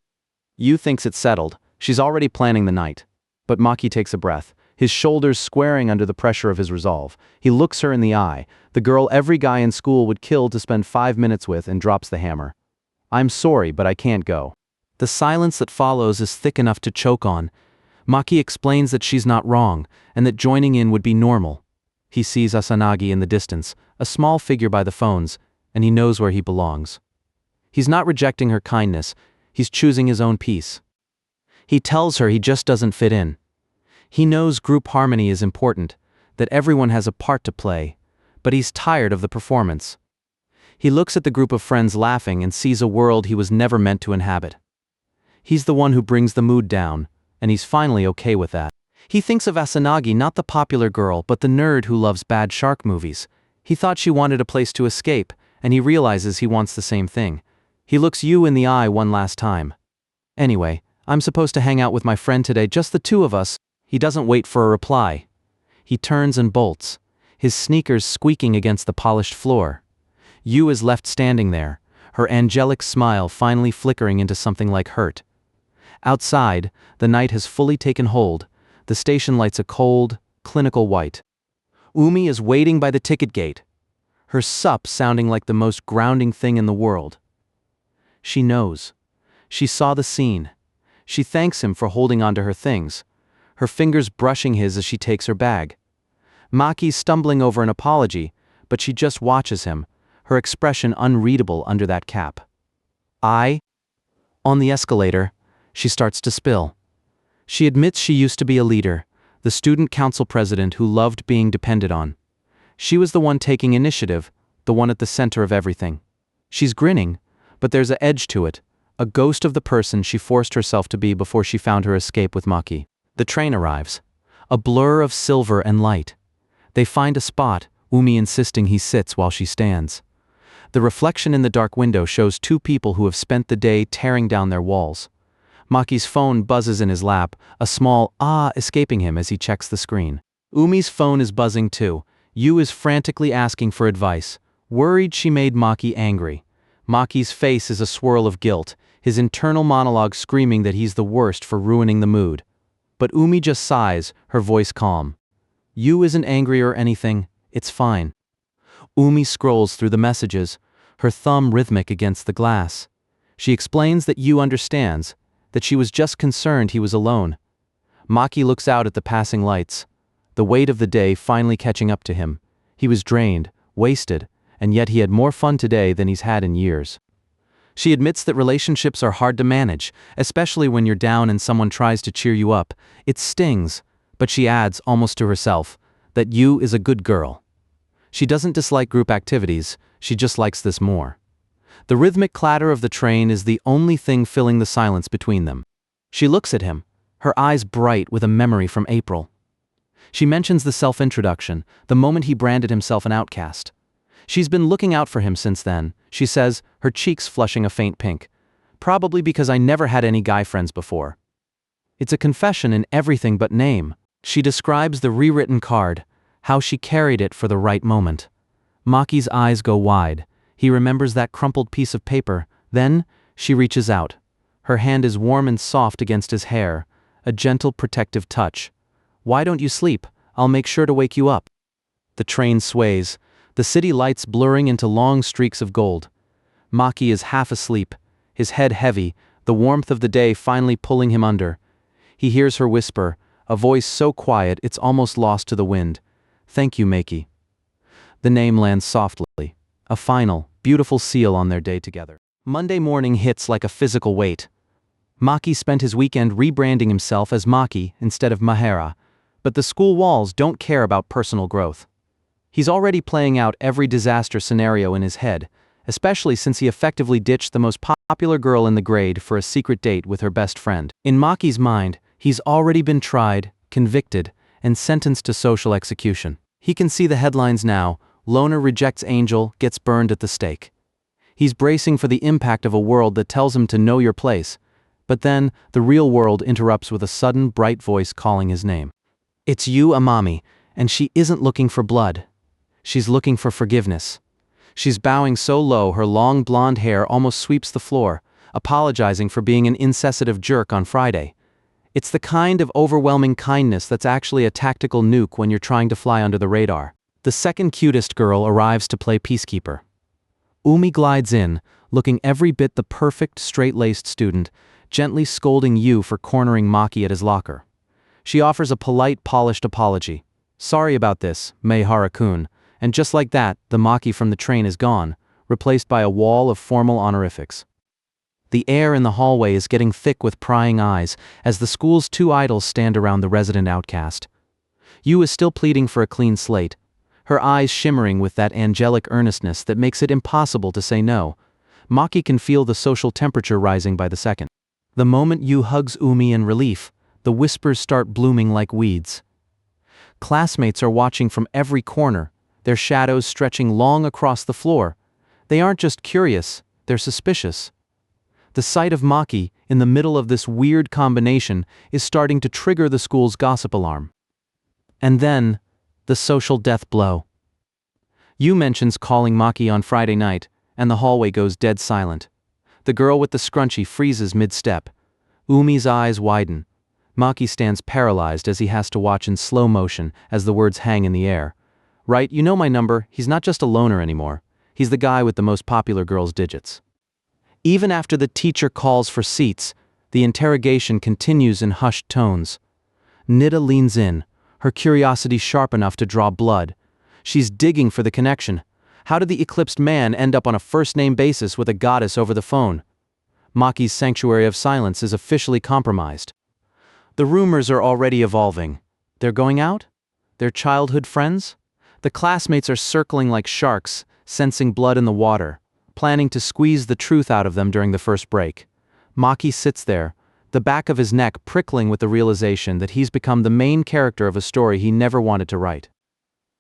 Yuu thinks it's settled. She's already planning the night. But Maki takes a breath, his shoulders squaring under the pressure of his resolve. He looks her in the eye, the girl every guy in school would kill to spend 5 minutes with, and drops the hammer. I'm sorry, but I can't go. The silence that follows is thick enough to choke on. Maki explains that she's not wrong, and that joining in would be normal. He sees Asanagi in the distance, a small figure by the phones, and he knows where he belongs. He's not rejecting her kindness, he's choosing his own peace. He tells her he just doesn't fit in. He knows group harmony is important, that everyone has a part to play, but he's tired of the performance. He looks at the group of friends laughing and sees a world he was never meant to inhabit. He's the one who brings the mood down, and he's finally okay with that. He thinks of Asanagi, not the popular girl, but the nerd who loves bad shark movies. He thought she wanted a place to escape, and he realizes he wants the same thing. He looks Yuu in the eye one last time. Anyway, I'm supposed to hang out with my friend today, just the two of us. He doesn't wait for a reply. He turns and bolts, his sneakers squeaking against the polished floor. Yuu is left standing there, her angelic smile finally flickering into something like hurt. Outside, the night has fully taken hold, the station lights a cold, clinical white. Umi is waiting by the ticket gate, her sup sounding like the most grounding thing in the world. She knows. She saw the scene. She thanks him for holding onto her things, her fingers brushing his as she takes her bag. Maki's stumbling over an apology, but she just watches him, her expression unreadable under that cap. On the escalator, she starts to spill. She admits she used to be a leader, the student council president who loved being depended on. She was the one taking initiative, the one at the center of everything. She's grinning, but there's an edge to it, a ghost of the person she forced herself to be before she found her escape with Maki. The train arrives, a blur of silver and light. They find a spot, Umi insisting he sits while she stands. The reflection in the dark window shows two people who have spent the day tearing down their walls. Maki's phone buzzes in his lap, a small escaping him as he checks the screen. Umi's phone is buzzing too. Yuu is frantically asking for advice, worried she made Maki angry. Maki's face is a swirl of guilt, his internal monologue screaming that he's the worst for ruining the mood. But Umi just sighs, her voice calm. Yuu isn't angry or anything, it's fine. Umi scrolls through the messages, her thumb rhythmic against the glass. She explains that Yuu understands, that she was just concerned he was alone. Maki looks out at the passing lights, the weight of the day finally catching up to him. He was drained, wasted, and yet he had more fun today than he's had in years. She admits that relationships are hard to manage, especially when you're down and someone tries to cheer you up. It stings, but she adds, almost to herself, that Yuu is a good girl. She doesn't dislike group activities, she just likes this more. The rhythmic clatter of the train is the only thing filling the silence between them. She looks at him, her eyes bright with a memory from April. She mentions the self-introduction, the moment he branded himself an outcast. She's been looking out for him since then, she says, her cheeks flushing a faint pink. Probably because I never had any guy friends before. It's a confession in everything but name. She describes the rewritten card, how she carried it for the right moment. Maki's eyes go wide. He remembers that crumpled piece of paper. Then, she reaches out. Her hand is warm and soft against his hair, a gentle protective touch. Why don't you sleep? I'll make sure to wake you up. The train sways, the city lights blurring into long streaks of gold. Maki is half asleep, his head heavy, the warmth of the day finally pulling him under. He hears her whisper, a voice so quiet it's almost lost to the wind. Thank you, Maki. The name lands softly, a final, beautiful seal on their day together. Monday morning hits like a physical weight. Maki spent his weekend rebranding himself as Maki instead of Maehara, but the school walls don't care about personal growth. He's already playing out every disaster scenario in his head, especially since he effectively ditched the most popular girl in the grade for a secret date with her best friend. In Maki's mind, he's already been tried, convicted, and sentenced to social execution. He can see the headlines now: loner rejects angel, gets burned at the stake. He's bracing for the impact of a world that tells him to know your place, but then the real world interrupts with a sudden bright voice calling his name. It's Yuu Amami, and she isn't looking for blood. She's looking for forgiveness. She's bowing so low her long blonde hair almost sweeps the floor, apologizing for being an insensitive jerk on Friday. It's the kind of overwhelming kindness that's actually a tactical nuke when you're trying to fly under the radar. The second Cutest girl arrives to play peacekeeper. Umi glides in, looking every bit the perfect, straight-laced student, gently scolding Yuu for cornering Maki at his locker. She offers a polite, polished apology. Sorry about this, Maehara-kun, and just like that, the Maki from the train is gone, replaced by a wall of formal honorifics. The air in the hallway is getting thick with prying eyes as the school's two idols stand around the resident outcast. Yuu is still pleading for a clean slate, her eyes shimmering with that angelic earnestness that makes it impossible to say no. Maki can feel the social temperature rising by the second. The moment Yuu hugs Umi in relief, the whispers start blooming like weeds. Classmates are watching from every corner, their shadows stretching long across the floor. They aren't just curious, they're suspicious. The sight of Maki, in the middle of this weird combination, is starting to trigger the school's gossip alarm. And then, the social death blow. Yuu mentions calling Maki on Friday night, and the hallway goes dead silent. The girl with the scrunchie freezes mid-step. Umi's eyes widen. Maki stands paralyzed as he has to watch in slow motion as the words hang in the air. Right, you know my number, he's not just a loner anymore. He's the guy with the most popular girl's digits. Even after the teacher calls for seats, the interrogation continues in hushed tones. Natta leans in, her curiosity sharp enough to draw blood. She's digging for the connection. How did the eclipsed man end up on a first-name basis with a goddess over the phone? Maki's sanctuary of silence is officially compromised. The rumors are already evolving. They're going out? They're childhood friends? The classmates are circling like sharks, sensing blood in the water, planning to squeeze the truth out of them during the first break. Maki sits there, the back of his neck prickling with the realization that he's become the main character of a story he never wanted to write.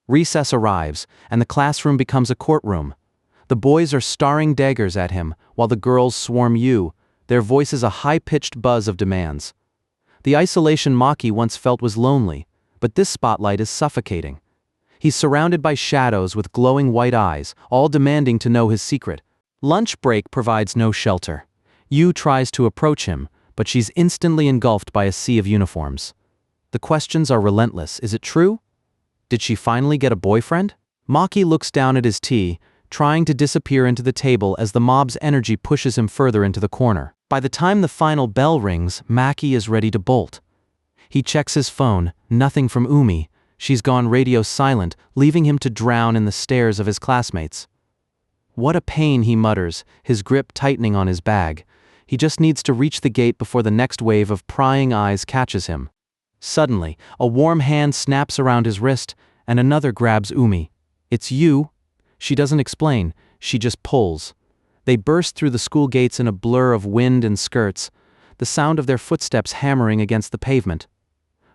Recess arrives, and the classroom becomes a courtroom. The boys are staring daggers at him, while the girls swarm Yuu, their voices a high-pitched buzz of demands. The isolation Maki once felt was lonely, but this spotlight is suffocating. He's surrounded by shadows with glowing white eyes, all demanding to know his secret. Lunch break provides no shelter. Yuu tries to approach him, but she's instantly engulfed by a sea of uniforms. The questions are relentless. Is it true? Did she finally get a boyfriend? Maki looks down at his tea, trying to disappear into the table as the mob's energy pushes him further into the corner. By the time the final bell rings, Maki is ready to bolt. He checks his phone, nothing from Umi. She's gone radio silent, leaving him to drown in the stares of his classmates. What a pain, he mutters, his grip tightening on his bag. He just needs to reach the gate before the next wave of prying eyes catches him. Suddenly, a warm hand snaps around his wrist, and another grabs Umi. It's Yuu. She doesn't explain, she just pulls. They burst through the school gates in a blur of wind and skirts, the sound of their footsteps hammering against the pavement.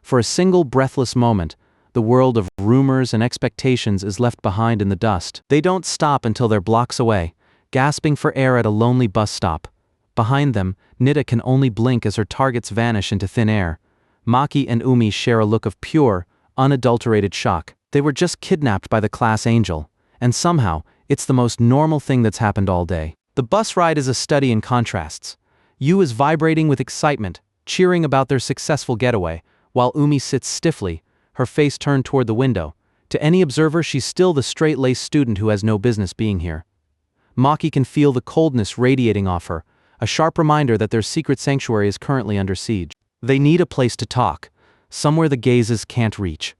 For a single breathless moment, the world of rumors and expectations is left behind in the dust. They don't stop until they're blocks away, gasping for air at a lonely bus stop. Behind them, Natta can only blink as her targets vanish into thin air. Maki and Umi share a look of pure, unadulterated shock. They were just kidnapped by the class angel, and somehow, it's the most normal thing that's happened all day. The bus ride is a study in contrasts. Yuu is vibrating with excitement, cheering about their successful getaway, while Umi sits stiffly, her face turned toward the window. To any observer, she's still the straight-laced student who has no business being here. Maki can feel the coldness radiating off her, a sharp reminder that their secret sanctuary is currently under siege. They need a place to talk, somewhere the gazes can't reach.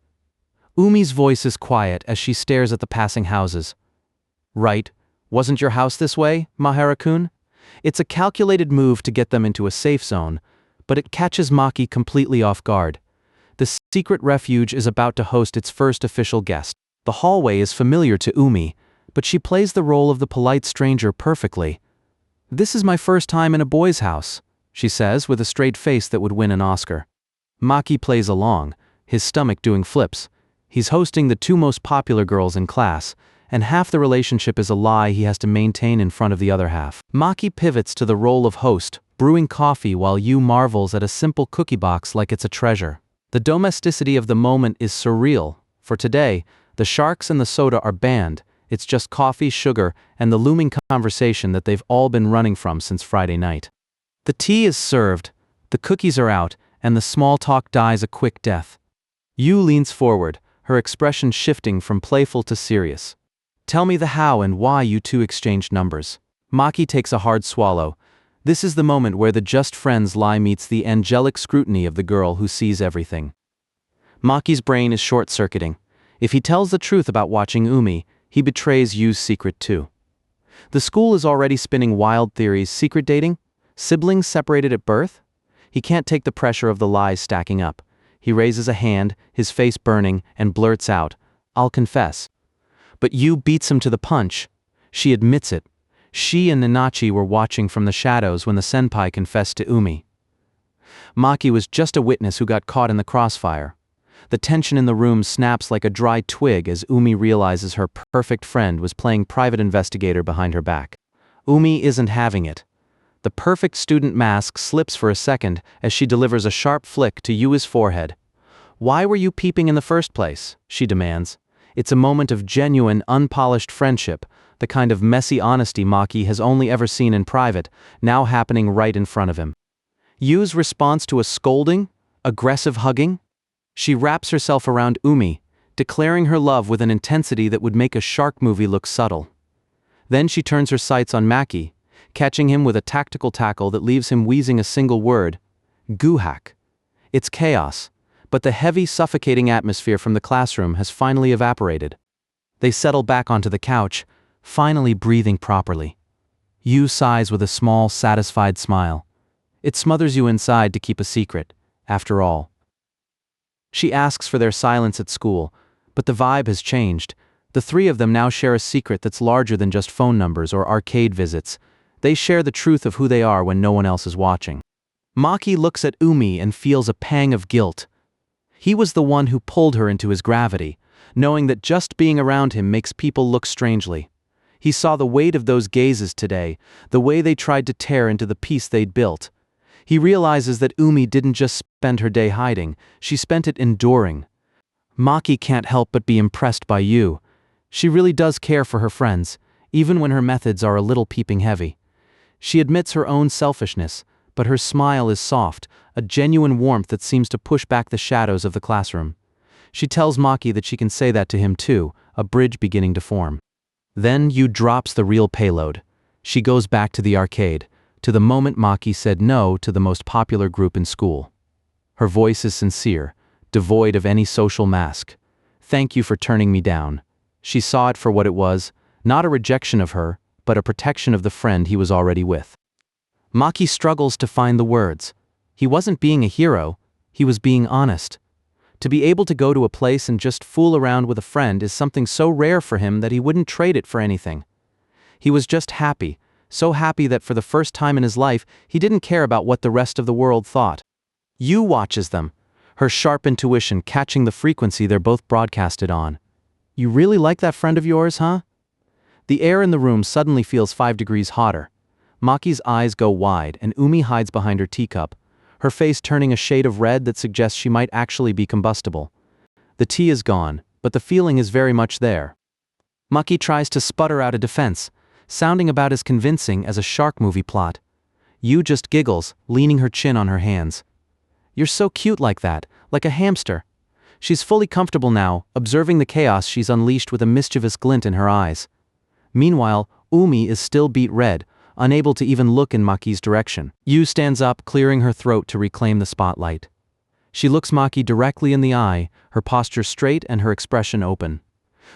Umi's voice is quiet as she stares at the passing houses. Right, wasn't your house this way, Maehara-kun? It's a calculated move to get them into a safe zone, but it catches Maki completely off guard. The secret refuge is about to host its first official guest. The hallway is familiar to Umi, but she plays the role of the polite stranger perfectly. This is my first time in a boy's house, she says with a straight face that would win an Oscar. Maki plays along, his stomach doing flips. He's hosting the two most popular girls in class, and half the relationship is a lie he has to maintain in front of the other half. Maki pivots to the role of host, brewing coffee while Yuu marvels at a simple cookie box like it's a treasure. The domesticity of the moment is surreal. For today, the sharks and the soda are banned. It's just coffee, sugar, and the looming conversation that they've all been running from since Friday night. The tea is served, the cookies are out, and the small talk dies a quick death. Yuu leans forward, her expression shifting from playful to serious. Tell me the how and why you two exchanged numbers. Maki takes a hard swallow. This is the moment where the just friends lie meets the angelic scrutiny of the girl who sees everything. Maki's brain is short-circuiting. If he tells the truth about watching Umi, he betrays Yuu's secret too. The school is already spinning wild theories. Secret dating? Siblings separated at birth? He can't take the pressure of the lies stacking up. He raises a hand, his face burning, and blurts out, "I'll confess." But Yuu beats him to the punch. She admits it. She and Nanachi were watching from the shadows when the senpai confessed to Umi. Maki was just a witness who got caught in the crossfire. The tension in the room snaps like a dry twig as Umi realizes her perfect friend was playing private investigator behind her back. Umi isn't having it. The perfect student mask slips for a second as she delivers a sharp flick to Yuu's forehead. "Why were you peeping in the first place?" she demands. It's a moment of genuine, unpolished friendship, the kind of messy honesty Maki has only ever seen in private, now happening right in front of him. Yuu's response to a scolding? Aggressive hugging? She wraps herself around Umi, declaring her love with an intensity that would make a shark movie look subtle. Then she turns her sights on Maki, catching him with a tactical tackle that leaves him wheezing a single word. Guhak. It's chaos, but the heavy, suffocating atmosphere from the classroom has finally evaporated. They settle back onto the couch, finally breathing properly. Yuu sighs with a small, satisfied smile. It smothers you inside to keep a secret, after all. She asks for their silence at school, but the vibe has changed. The three of them now share a secret that's larger than just phone numbers or arcade visits. They share the truth of who they are when no one else is watching. Maki looks at Umi and feels a pang of guilt. He was the one who pulled her into his gravity, knowing that just being around him makes people look strangely. He saw the weight of those gazes today, the way they tried to tear into the peace they'd built. He realizes that Umi didn't just spend her day hiding, she spent it enduring. Maki can't help but be impressed by Yuu. She really does care for her friends, even when her methods are a little peeping heavy. She admits her own selfishness, but her smile is soft, a genuine warmth that seems to push back the shadows of the classroom. She tells Maki that she can say that to him too, a bridge beginning to form. Then Yuu drops the real payload. She goes back to the arcade, to the moment Maki said no to the most popular group in school. Her voice is sincere, devoid of any social mask. "Thank you for turning me down." She saw it for what it was, not a rejection of her, but a protection of the friend he was already with. Maki struggles to find the words. He wasn't being a hero, he was being honest. To be able to go to a place and just fool around with a friend is something so rare for him that he wouldn't trade it for anything. He was just happy, so happy that for the first time in his life, he didn't care about what the rest of the world thought. Yuu watches them, her sharp intuition catching the frequency they're both broadcasted on. You really like that friend of yours, huh? The air in the room suddenly feels 5 degrees hotter. Maki's eyes go wide and Umi hides behind her teacup, her face turning a shade of red that suggests she might actually be combustible. The tea is gone, but the feeling is very much there. Maki tries to sputter out a defense, sounding about as convincing as a shark movie plot. Yuu just giggles, leaning her chin on her hands. You're so cute like that, like a hamster. She's fully comfortable now, observing the chaos she's unleashed with a mischievous glint in her eyes. Meanwhile, Umi is still beet red, unable to even look in Maki's direction. Yuu stands up, clearing her throat to reclaim the spotlight. She looks Maki directly in the eye, her posture straight and her expression open.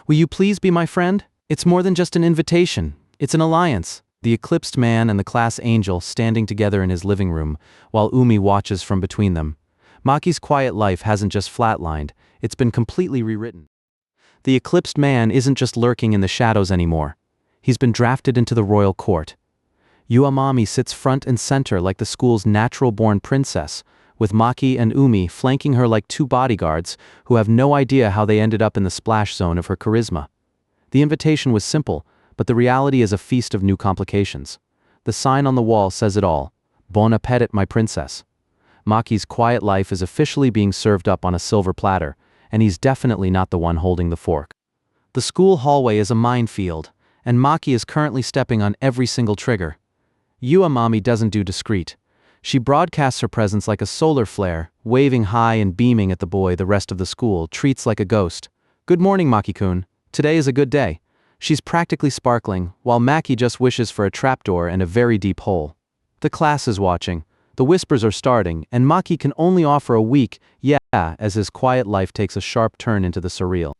Will you please be my friend? It's more than just an invitation, it's an alliance. The eclipsed man and the class angel standing together in his living room, while Umi watches from between them. Maki's quiet life hasn't just flatlined, it's been completely rewritten. The eclipsed man isn't just lurking in the shadows anymore. He's been drafted into the royal court. Yuu Amami sits front and center like the school's natural-born princess, with Maki and Umi flanking her like 2 bodyguards who have no idea how they ended up in the splash zone of her charisma. The invitation was simple, but the reality is a feast of new complications. The sign on the wall says it all. Bon appetit, my princess. Maki's quiet life is officially being served up on a silver platter, and he's definitely not the one holding the fork. The school hallway is a minefield, and Maki is currently stepping on every single trigger. Yuu Amami doesn't do discreet. She broadcasts her presence like a solar flare, waving high and beaming at the boy the rest of the school treats like a ghost. Good morning, Maki-kun. Today is a good day. She's practically sparkling, while Maki just wishes for a trapdoor and a very deep hole. The class is watching. The whispers are starting, and Maki can only offer a weak yeah as his quiet life takes a sharp turn into the surreal.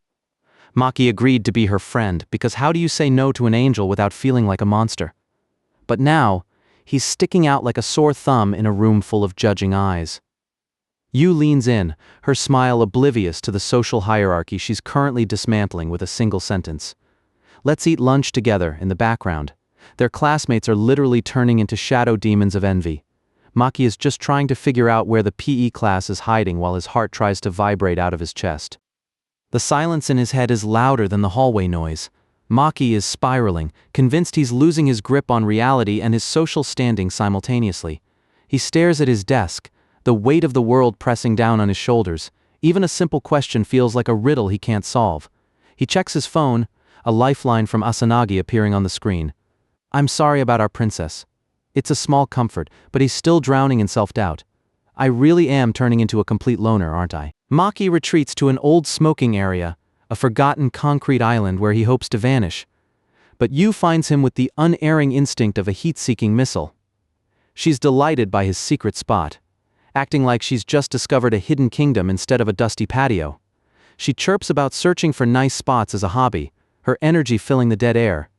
Maki agreed to be her friend because how do you say no to an angel without feeling like a monster? But now, he's sticking out like a sore thumb in a room full of judging eyes. Yuu leans in, her smile oblivious to the social hierarchy she's currently dismantling with a single sentence. Let's eat lunch together in the background. Their classmates are literally turning into shadow demons of envy. Maki is just trying to figure out where the PE class is hiding while his heart tries to vibrate out of his chest. The silence in his head is louder than the hallway noise. Maki is spiraling, convinced he's losing his grip on reality and his social standing simultaneously. He stares at his desk, the weight of the world pressing down on his shoulders. Even a simple question feels like a riddle he can't solve. He checks his phone, a lifeline from Asanagi appearing on the screen. I'm sorry about our princess. It's a small comfort, but he's still drowning in self-doubt. I really am turning into a complete loner, aren't I? Maki retreats to an old smoking area, a forgotten concrete island where he hopes to vanish. But Yuu finds him with the unerring instinct of a heat-seeking missile. She's delighted by his secret spot, acting like she's just discovered a hidden kingdom instead of a dusty patio. She chirps about searching for nice spots as a hobby, her energy filling the dead air.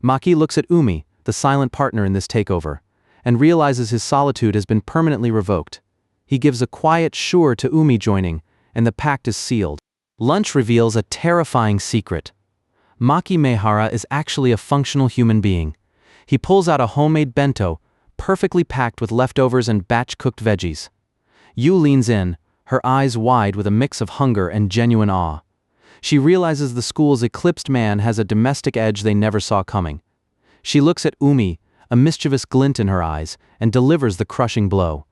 Maki looks at Umi, the silent partner in this takeover, and realizes his solitude has been permanently revoked. He gives a quiet sure to Umi joining, and the pact is sealed. Lunch reveals a terrifying secret. Maki Maehara is actually a functional human being. He pulls out a homemade bento, perfectly packed with leftovers and batch-cooked veggies. Yuu leans in, her eyes wide with a mix of hunger and genuine awe. She realizes the school's eclipsed man has a domestic edge they never saw coming. She looks at Umi, a mischievous glint in her eyes, and delivers the crushing blow.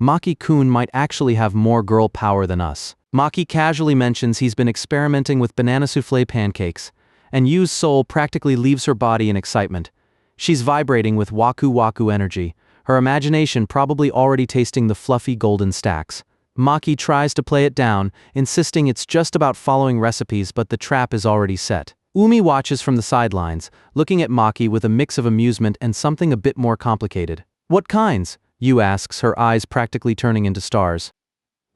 Maki-kun might actually have more girl power than us. Maki casually mentions he's been experimenting with banana souffle pancakes, and Yuu's soul practically leaves her body in excitement. She's vibrating with waku-waku energy, her imagination probably already tasting the fluffy golden stacks. Maki tries to play it down, insisting it's just about following recipes, but the trap is already set. Umi watches from the sidelines, looking at Maki with a mix of amusement and something a bit more complicated. What kinds? Yuu asks, her eyes practically turning into stars.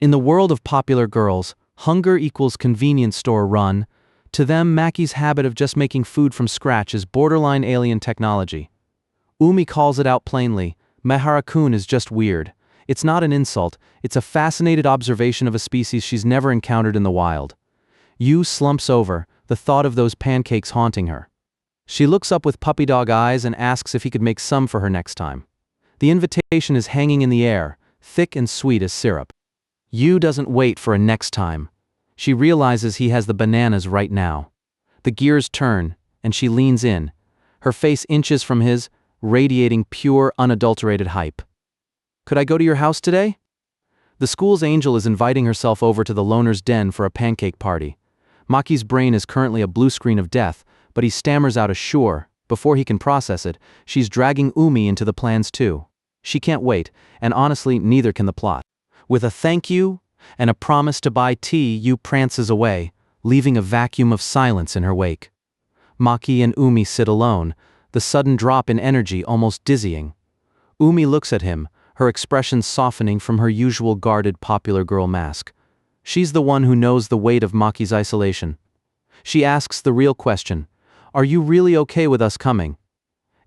In the world of popular girls, hunger equals convenience store run, To them, Maki's habit of just making food from scratch is borderline alien technology. Umi calls it out plainly. Maehara-kun is just weird. It's not an insult, it's a fascinated observation of a species she's never encountered in the wild. Yuu slumps over, the thought of those pancakes haunting her. She looks up with puppy dog eyes and asks if he could make some for her next time. The invitation is hanging in the air, thick and sweet as syrup. Yuu doesn't wait for a next time. She realizes he has the bananas right now. The gears turn, and she leans in, her face inches from his, radiating pure, unadulterated hype. Could I go to your house today? The school's angel is inviting herself over to the loner's den for a pancake party. Maki's brain is currently a blue screen of death, but he stammers out a sure. Before he can process it, she's dragging Umi into the plans too. She can't wait, and honestly, neither can the plot. With a thank you and a promise to buy tea, Yuu prances away, leaving a vacuum of silence in her wake. Maki and Umi sit alone, the sudden drop in energy almost dizzying. Umi looks at him, her expression softening from her usual guarded popular girl mask. She's the one who knows the weight of Maki's isolation. She asks the real question, "Are you really okay with us coming?"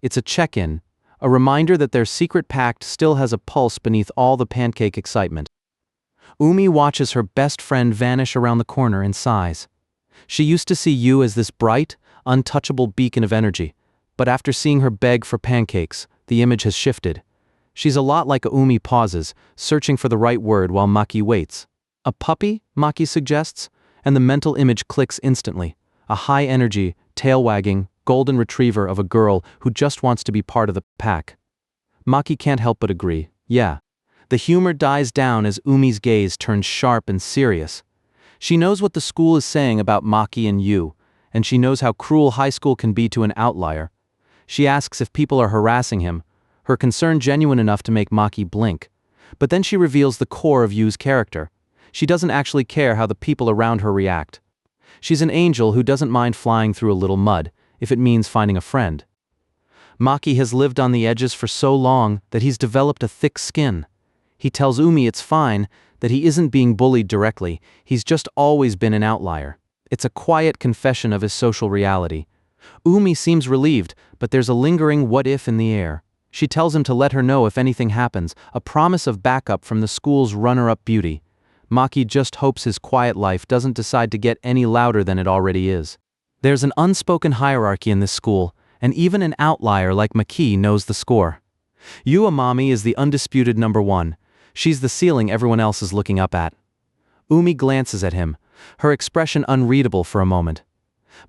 It's a check-in, a reminder that their secret pact still has a pulse beneath all the pancake excitement. Umi watches her best friend vanish around the corner and sighs. She used to see Yuu as this bright, untouchable beacon of energy, but after seeing her beg for pancakes, the image has shifted. She's a lot like Umi pauses, searching for the right word while Maki waits. A puppy, Maki suggests, and the mental image clicks instantly. A high-energy, tail-wagging, golden retriever of a girl who just wants to be part of the pack. Maki can't help but agree, yeah. The humor dies down as Umi's gaze turns sharp and serious. She knows what the school is saying about Maki and Yuu, and she knows how cruel high school can be to an outlier. She asks if people are harassing him, her concern genuine enough to make Maki blink. But then she reveals the core of Yuu's character. She doesn't actually care how the people around her react. She's an angel who doesn't mind flying through a little mud, if it means finding a friend. Maki has lived on the edges for so long that he's developed a thick skin. He tells Umi it's fine, that he isn't being bullied directly, he's just always been an outlier. It's a quiet confession of his social reality. Umi seems relieved, but there's a lingering what-if in the air. She tells him to let her know if anything happens, a promise of backup from the school's runner-up beauty. Maki just hopes his quiet life doesn't decide to get any louder than it already is. There's an unspoken hierarchy in this school, and even an outlier like Maki knows the score. Yuu Amami is the undisputed number one. She's the ceiling everyone else is looking up at. Umi glances at him, her expression unreadable for a moment.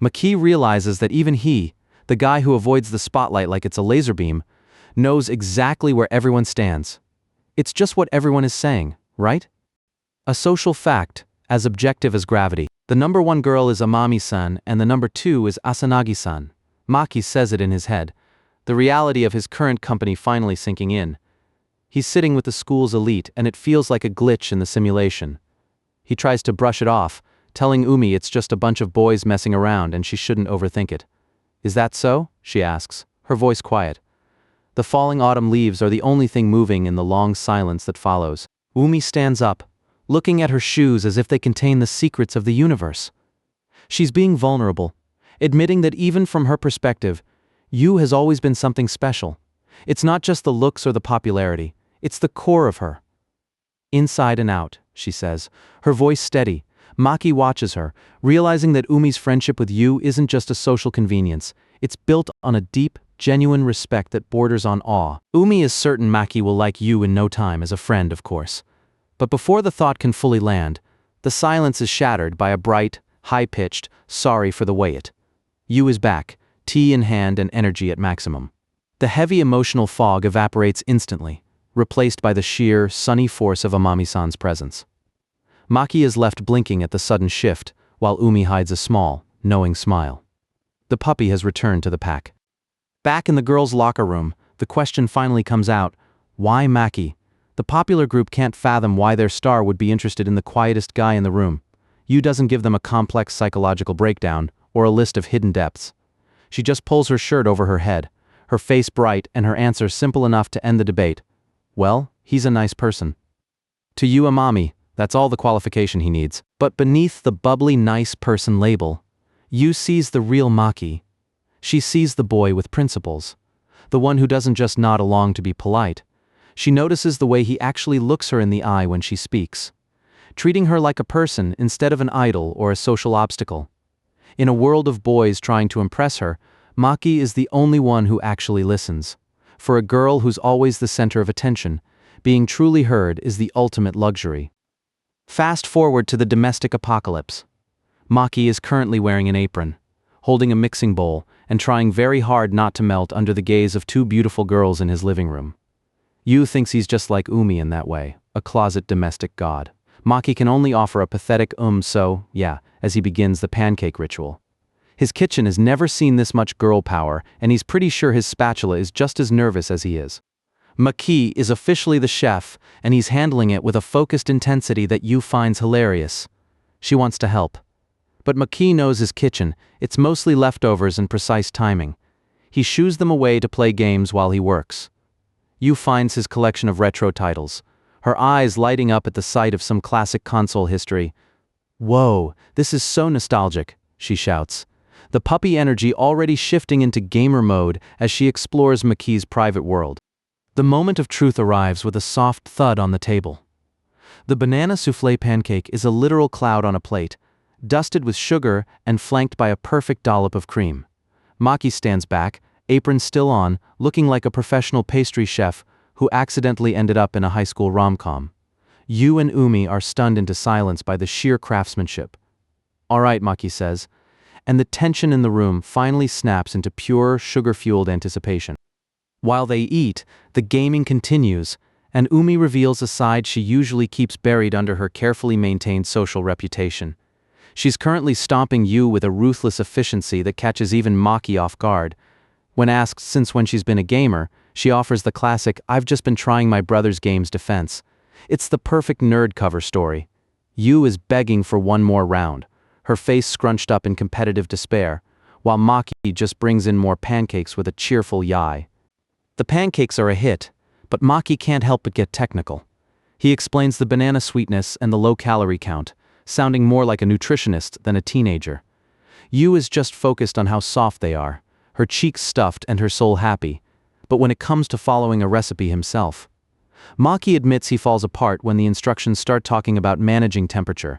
Maki realizes that even he, the guy who avoids the spotlight like it's a laser beam, knows exactly where everyone stands. It's just what everyone is saying, right? A social fact, as objective as gravity. The number one girl is Amami-san and the number two is Asanagi-san. Maki says it in his head, the reality of his current company finally sinking in. He's sitting with the school's elite and it feels like a glitch in the simulation. He tries to brush it off, telling Umi it's just a bunch of boys messing around and she shouldn't overthink it. Is that so? She asks, her voice quiet. The falling autumn leaves are the only thing moving in the long silence that follows. Umi stands up, looking at her shoes as if they contain the secrets of the universe. She's being vulnerable, admitting that even from her perspective, Yuu has always been something special. It's not just the looks or the popularity, it's the core of her. Inside and out, she says, her voice steady. Maki watches her, realizing that Umi's friendship with Yuu isn't just a social convenience, it's built on a deep, genuine respect that borders on awe. Umi is certain Maki will like Yuu in no time as a friend, of course. But before the thought can fully land, the silence is shattered by a bright, high-pitched, sorry for the wait. Yuu is back, tea in hand and energy at maximum. The heavy emotional fog evaporates instantly, replaced by the sheer, sunny force of Amami-san's presence. Maki is left blinking at the sudden shift, while Umi hides a small, knowing smile. The puppy has returned to the pack. Back in the girls' locker room, the question finally comes out, why Maki? The popular group can't fathom why their star would be interested in the quietest guy in the room. Yuu doesn't give them a complex psychological breakdown, or a list of hidden depths. She just pulls her shirt over her head, her face bright and her answer simple enough to end the debate. Well, he's a nice person. To Yuu Amami, that's all the qualification he needs. But beneath the bubbly nice person label, Yuu sees the real Maki. She sees the boy with principles. The one who doesn't just nod along to be polite. She notices the way he actually looks her in the eye when she speaks, treating her like a person instead of an idol or a social obstacle. In a world of boys trying to impress her, Maki is the only one who actually listens. For a girl who's always the center of attention, being truly heard is the ultimate luxury. Fast forward to the domestic apocalypse. Maki is currently wearing an apron, holding a mixing bowl, and trying very hard not to melt under the gaze of two beautiful girls in his living room. Yuu thinks he's just like Umi in that way, a closet domestic god. Maki can only offer a pathetic so, yeah, as he begins the pancake ritual. His kitchen has never seen this much girl power, and he's pretty sure his spatula is just as nervous as he is. Maki is officially the chef, and he's handling it with a focused intensity that Yuu finds hilarious. She wants to help. But Maki knows his kitchen, it's mostly leftovers and precise timing. He shoos them away to play games while he works. Yuu finds his collection of retro titles, her eyes lighting up at the sight of some classic console history. "Whoa, this is so nostalgic," she shouts, the puppy energy already shifting into gamer mode as she explores Maki's private world. The moment of truth arrives with a soft thud on the table. The banana soufflé pancake is a literal cloud on a plate, dusted with sugar and flanked by a perfect dollop of cream. Maki stands back, apron still on, looking like a professional pastry chef who accidentally ended up in a high school rom-com. Yuu and Umi are stunned into silence by the sheer craftsmanship. "All right," Maki says, and the tension in the room finally snaps into pure, sugar-fueled anticipation. While they eat, the gaming continues, and Umi reveals a side she usually keeps buried under her carefully maintained social reputation. She's currently stomping Yuu with a ruthless efficiency that catches even Maki off guard. When asked since when she's been a gamer, she offers the classic "I've just been trying my brother's games" defense. It's the perfect nerd cover story. Yuu is begging for one more round, her face scrunched up in competitive despair, while Maki just brings in more pancakes with a cheerful yai. The pancakes are a hit, but Maki can't help but get technical. He explains the banana sweetness and the low-calorie count, sounding more like a nutritionist than a teenager. Yuu is just focused on how soft they are, her cheeks stuffed and her soul happy, but when it comes to following a recipe himself, Maki admits he falls apart when the instructions start talking about managing temperature.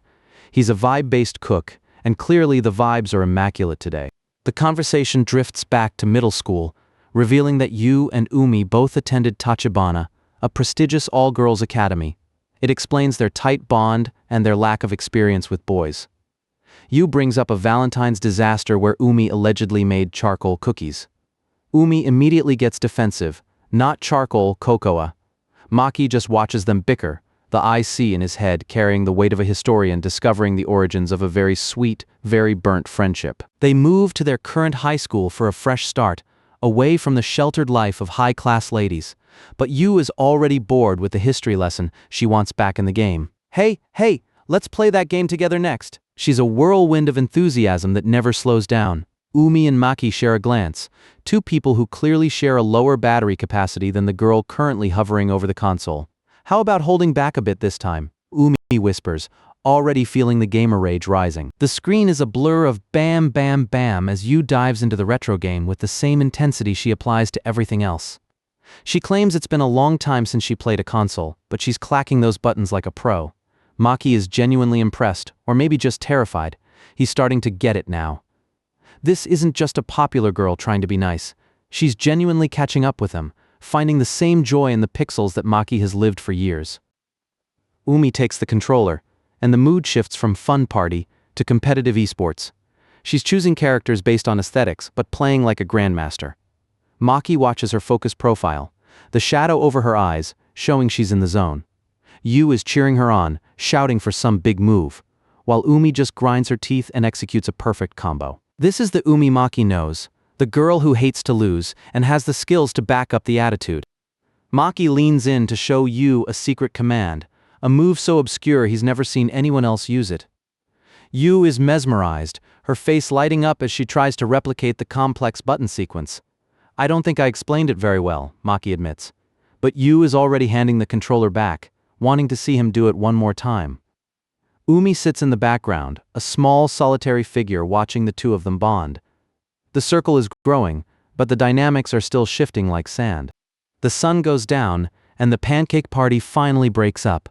He's a vibe-based cook, and clearly the vibes are immaculate today. The conversation drifts back to middle school, revealing that Yuu and Umi both attended Tachibana, a prestigious all-girls academy. It explains their tight bond and their lack of experience with boys. Yuu brings up a Valentine's disaster where Umi allegedly made charcoal cookies. Umi immediately gets defensive, not charcoal, cocoa. Maki just watches them bicker, the IC in his head carrying the weight of a historian discovering the origins of a very sweet, very burnt friendship. They move to their current high school for a fresh start, away from the sheltered life of high-class ladies. But Yuu is already bored with the history lesson she wants back in the game. Hey, let's play that game together next." She's a whirlwind of enthusiasm that never slows down. Umi and Maki share a glance, two people who clearly share a lower battery capacity than the girl currently hovering over the console. "How about holding back a bit this time?" Umi whispers, already feeling the gamer rage rising. The screen is a blur of bam bam bam as Yuu dives into the retro game with the same intensity she applies to everything else. She claims it's been a long time since she played a console, but she's clacking those buttons like a pro. Maki is genuinely impressed, or maybe just terrified. He's starting to get it now. This isn't just a popular girl trying to be nice. She's genuinely catching up with him, finding the same joy in the pixels that Maki has lived for years. Umi takes the controller, and the mood shifts from fun party to competitive esports. She's choosing characters based on aesthetics, but playing like a grandmaster. Maki watches her focus profile, the shadow over her eyes, showing she's in the zone. Yuu is cheering her on, shouting for some big move, while Umi just grinds her teeth and executes a perfect combo. This is the Umi Maki knows, the girl who hates to lose and has the skills to back up the attitude. Maki leans in to show Yuu a secret command, a move so obscure he's never seen anyone else use it. Yuu is mesmerized, her face lighting up as she tries to replicate the complex button sequence. "I don't think I explained it very well," Maki admits. But Yuu is already handing the controller back, wanting to see him do it one more time. Umi sits in the background, a small solitary figure watching the two of them bond. The circle is growing, but the dynamics are still shifting like sand. The sun goes down, and the pancake party finally breaks up.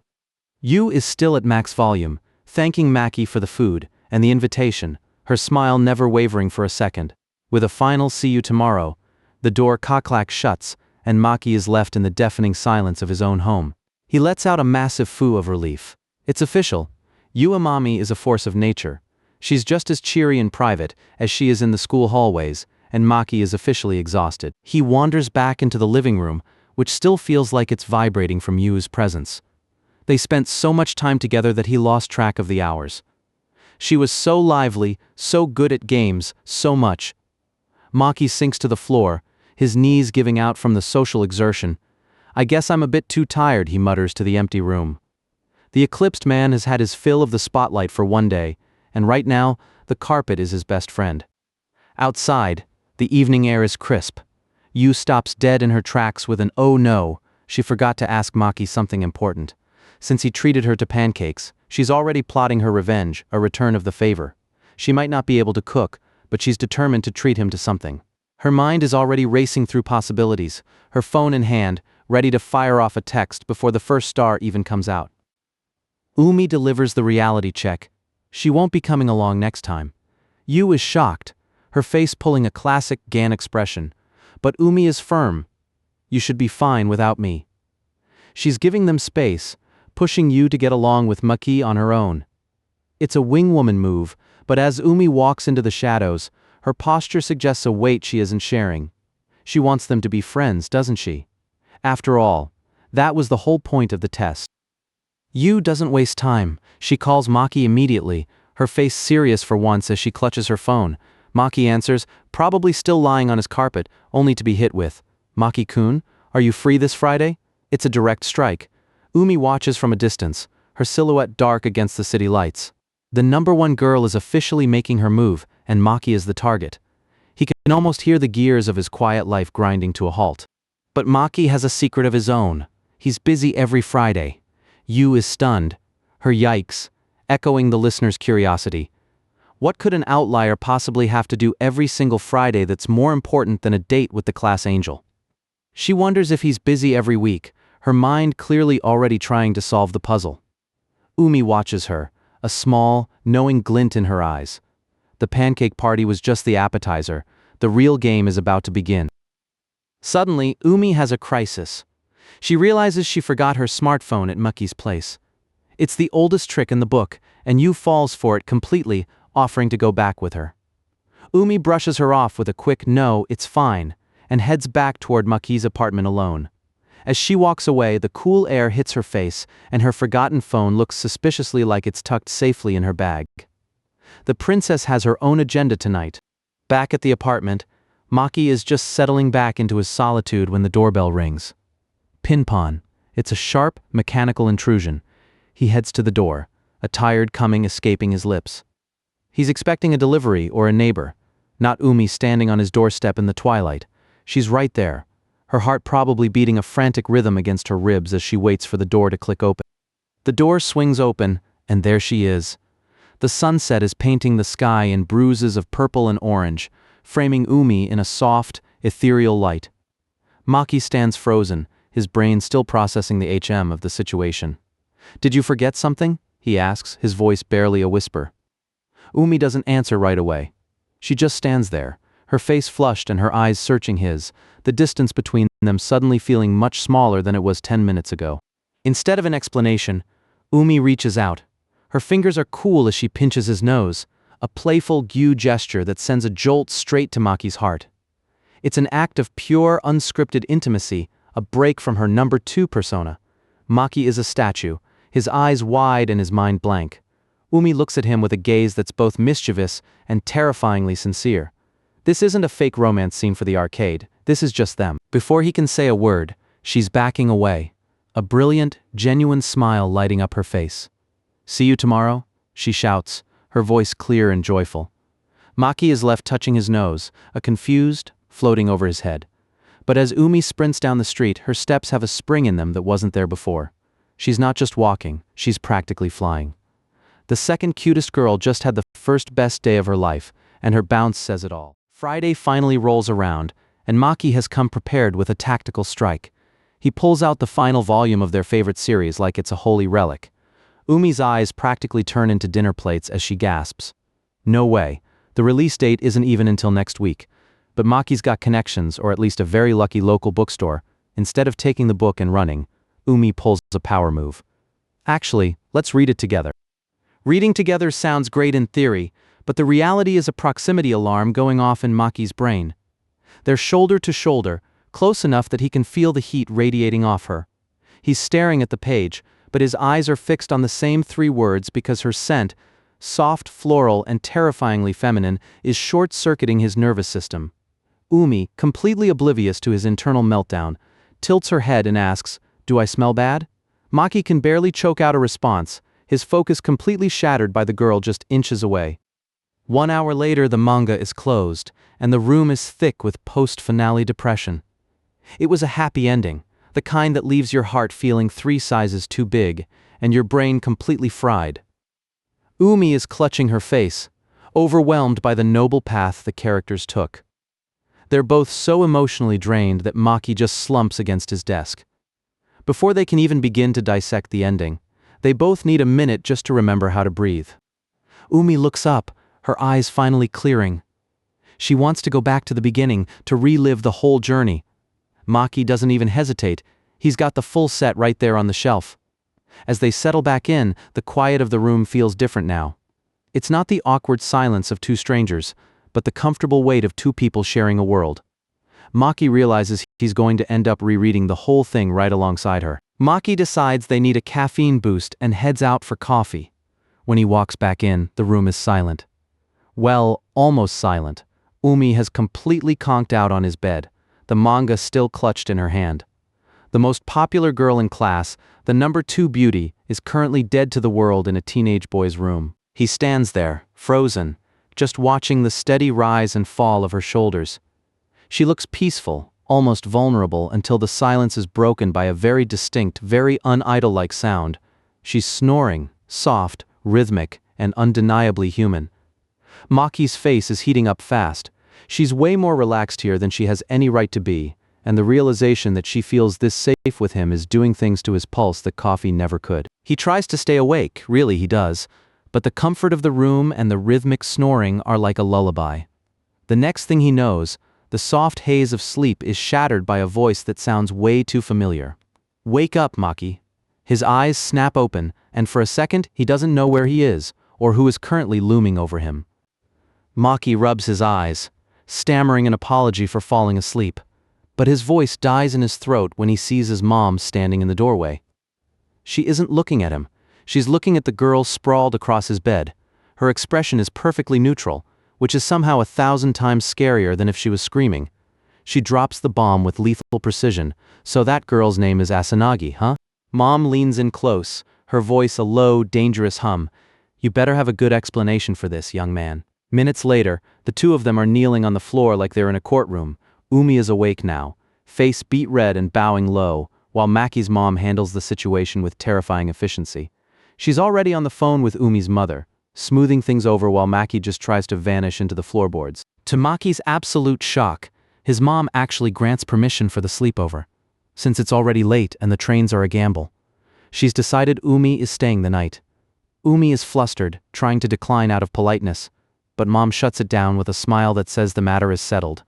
Yuu is still at max volume, thanking Maki for the food and the invitation, her smile never wavering for a second. With a final "see you tomorrow," the door clack shuts, and Maki is left in the deafening silence of his own home. He lets out a massive phew of relief. It's official. Yuu Amami is a force of nature. She's just as cheery in private as she is in the school hallways, and Maki is officially exhausted. He wanders back into the living room, which still feels like it's vibrating from Yuu's presence. They spent so much time together that he lost track of the hours. She was so lively, so good at games, so much. Maki sinks to the floor, his knees giving out from the social exertion. "I guess I'm a bit too tired," he mutters to the empty room. The eclipsed man has had his fill of the spotlight for one day, and right now, the carpet is his best friend. Outside, the evening air is crisp. Yuu stops dead in her tracks with an "oh no," she forgot to ask Maki something important. Since he treated her to pancakes, she's already plotting her revenge, a return of the favor. She might not be able to cook, but she's determined to treat him to something. Her mind is already racing through possibilities, her phone in hand, ready to fire off a text before the first star even comes out. Umi delivers the reality check. She won't be coming along next time. Yuu is shocked, her face pulling a classic Gan expression. But Umi is firm. "You should be fine without me." She's giving them space, pushing Yuu to get along with Maki on her own. It's a wingwoman move, but as Umi walks into the shadows, her posture suggests a weight she isn't sharing. She wants them to be friends, doesn't she? After all, that was the whole point of the test. Yuu doesn't waste time. She calls Maki immediately, her face serious for once as she clutches her phone. Maki answers, probably still lying on his carpet, only to be hit with, "Maki-kun, are you free this Friday?" It's a direct strike. Umi watches from a distance, her silhouette dark against the city lights. The number one girl is officially making her move, and Maki is the target. He can almost hear the gears of his quiet life grinding to a halt. But Maki has a secret of his own. He's busy every Friday. Yuu is stunned, her yikes, echoing the listener's curiosity. What could an outlier possibly have to do every single Friday that's more important than a date with the class angel? She wonders if he's busy every week, her mind clearly already trying to solve the puzzle. Umi watches her, a small, knowing glint in her eyes. The pancake party was just the appetizer. The real game is about to begin. Suddenly, Umi has a crisis. She realizes she forgot her smartphone at Maki's place. It's the oldest trick in the book, and Yuu falls for it completely, offering to go back with her. Umi brushes her off with a quick "no, it's fine," and heads back toward Maki's apartment alone. As she walks away, the cool air hits her face, and her forgotten phone looks suspiciously like it's tucked safely in her bag. The princess has her own agenda tonight. Back at the apartment, Maki is just settling back into his solitude when the doorbell rings. Pinpon. It's a sharp, mechanical intrusion. He heads to the door, a tired coming escaping his lips. He's expecting a delivery or a neighbor, not Umi standing on his doorstep in the twilight. She's right there, her heart probably beating a frantic rhythm against her ribs as she waits for the door to click open. The door swings open, and there she is. The sunset is painting the sky in bruises of purple and orange, framing Umi in a soft, ethereal light. Maki stands frozen, his brain still processing the of the situation. "Did you forget something?" he asks, his voice barely a whisper. Umi doesn't answer right away. She just stands there, her face flushed and her eyes searching his, the distance between them suddenly feeling much smaller than it was 10 minutes ago. Instead of an explanation, Umi reaches out. Her fingers are cool as she pinches his nose, a playful Gyu gesture that sends a jolt straight to Maki's heart. It's an act of pure, unscripted intimacy, a break from her number 2 persona. Maki is a statue, his eyes wide and his mind blank. Umi looks at him with a gaze that's both mischievous and terrifyingly sincere. This isn't a fake romance scene for the arcade, this is just them. Before he can say a word, she's backing away, a brilliant, genuine smile lighting up her face. "See you tomorrow?" she shouts, her voice clear and joyful. Maki is left touching his nose, a confused, floating over his head. But as Umi sprints down the street, her steps have a spring in them that wasn't there before. She's not just walking, she's practically flying. The second cutest girl just had the first best day of her life, and her bounce says it all. Friday finally rolls around, and Maki has come prepared with a tactical strike. He pulls out the final volume of their favorite series like it's a holy relic. Umi's eyes practically turn into dinner plates as she gasps. No way. The release date isn't even until next week. But Maki's got connections, or at least a very lucky local bookstore. Instead of taking the book and running, Umi pulls a power move. Actually, let's read it together. Reading together sounds great in theory, but the reality is a proximity alarm going off in Maki's brain. They're shoulder to shoulder, close enough that he can feel the heat radiating off her. He's staring at the page, but his eyes are fixed on the same 3 words because her scent, soft, floral, and terrifyingly feminine, is short-circuiting his nervous system. Umi, completely oblivious to his internal meltdown, tilts her head and asks, "Do I smell bad?" Maki can barely choke out a response, his focus completely shattered by the girl just inches away. 1 hour later, the manga is closed, and the room is thick with post-finale depression. It was a happy ending, the kind that leaves your heart feeling 3 sizes too big, and your brain completely fried. Umi is clutching her face, overwhelmed by the noble path the characters took. They're both so emotionally drained that Maki just slumps against his desk. Before they can even begin to dissect the ending, they both need a minute just to remember how to breathe. Umi looks up, her eyes finally clearing. She wants to go back to the beginning, to relive the whole journey. Maki doesn't even hesitate, he's got the full set right there on the shelf. As they settle back in, the quiet of the room feels different now. It's not the awkward silence of 2 strangers, but the comfortable weight of 2 people sharing a world. Maki realizes he's going to end up rereading the whole thing right alongside her. Maki decides they need a caffeine boost and heads out for coffee. When he walks back in, the room is silent. Well, almost silent. Umi has completely conked out on his bed, the manga still clutched in her hand. The most popular girl in class, the number 2 beauty, is currently dead to the world in a teenage boy's room. He stands there, frozen, just watching the steady rise and fall of her shoulders. She looks peaceful, almost vulnerable, until the silence is broken by a very distinct, very un-idol-like sound. She's snoring, soft, rhythmic, and undeniably human. Maki's face is heating up fast. She's way more relaxed here than she has any right to be, and the realization that she feels this safe with him is doing things to his pulse that coffee never could. He tries to stay awake, really he does, but the comfort of the room and the rhythmic snoring are like a lullaby. The next thing he knows, the soft haze of sleep is shattered by a voice that sounds way too familiar. "Wake up, Maki." His eyes snap open, and for a second he doesn't know where he is, or who is currently looming over him. Maki rubs his eyes, stammering an apology for falling asleep, but his voice dies in his throat when he sees his mom standing in the doorway. She isn't looking at him. She's looking at the girl sprawled across his bed. Her expression is perfectly neutral, which is somehow 1,000 times scarier than if she was screaming. She drops the bomb with lethal precision. "So that girl's name is Asanagi, huh?" Mom leans in close, her voice a low, dangerous hum. "You better have a good explanation for this, young man." Minutes later, the 2 of them are kneeling on the floor like they're in a courtroom. Umi is awake now, face beet red and bowing low, while Maki's mom handles the situation with terrifying efficiency. She's already on the phone with Umi's mother, smoothing things over while Maki just tries to vanish into the floorboards. To Maki's absolute shock, his mom actually grants permission for the sleepover, since it's already late and the trains are a gamble. She's decided Umi is staying the night. Umi is flustered, trying to decline out of politeness, but mom shuts it down with a smile that says the matter is settled.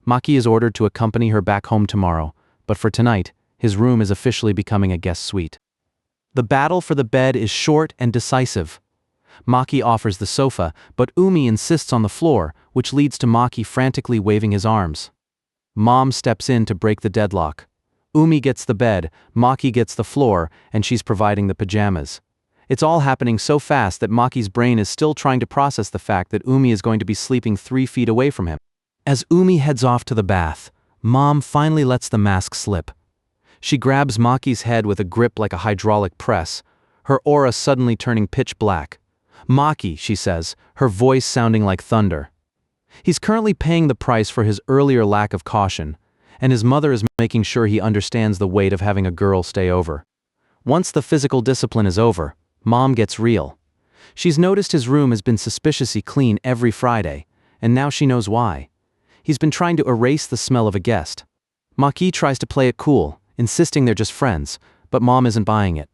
Maki is ordered to accompany her back home tomorrow, but for tonight, his room is officially becoming a guest suite. The battle for the bed is short and decisive. Maki offers the sofa, but Umi insists on the floor, which leads to Maki frantically waving his arms. Mom steps in to break the deadlock. Umi gets the bed, Maki gets the floor, and she's providing the pajamas. It's all happening so fast that Maki's brain is still trying to process the fact that Umi is going to be sleeping 3 feet away from him. As Umi heads off to the bath, Mom finally lets the mask slip. She grabs Maki's head with a grip like a hydraulic press, her aura suddenly turning pitch black. "Maki," she says, her voice sounding like thunder. He's currently paying the price for his earlier lack of caution, and his mother is making sure he understands the weight of having a girl stay over. Once the physical discipline is over, Mom gets real. She's noticed his room has been suspiciously clean every Friday, and now she knows why. He's been trying to erase the smell of a guest. Maki tries to play it cool, insisting they're just friends, but Mom isn't buying it.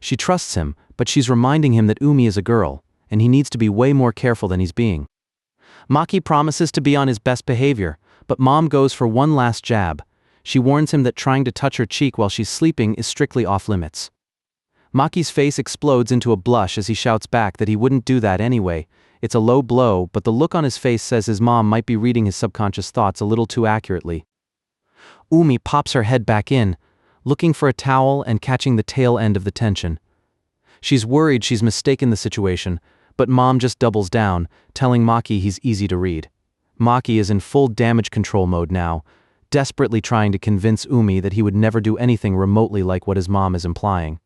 She trusts him, but she's reminding him that Umi is a girl, and he needs to be way more careful than he's being. Maki promises to be on his best behavior, but Mom goes for one last jab. She warns him that trying to touch her cheek while she's sleeping is strictly off limits. Maki's face explodes into a blush as he shouts back that he wouldn't do that anyway. It's a low blow, but the look on his face says his mom might be reading his subconscious thoughts a little too accurately. Umi pops her head back in, looking for a towel and catching the tail end of the tension. She's worried she's mistaken the situation, but Mom just doubles down, telling Maki he's easy to read. Maki is in full damage control mode now, desperately trying to convince Umi that he would never do anything remotely like what his mom is implying.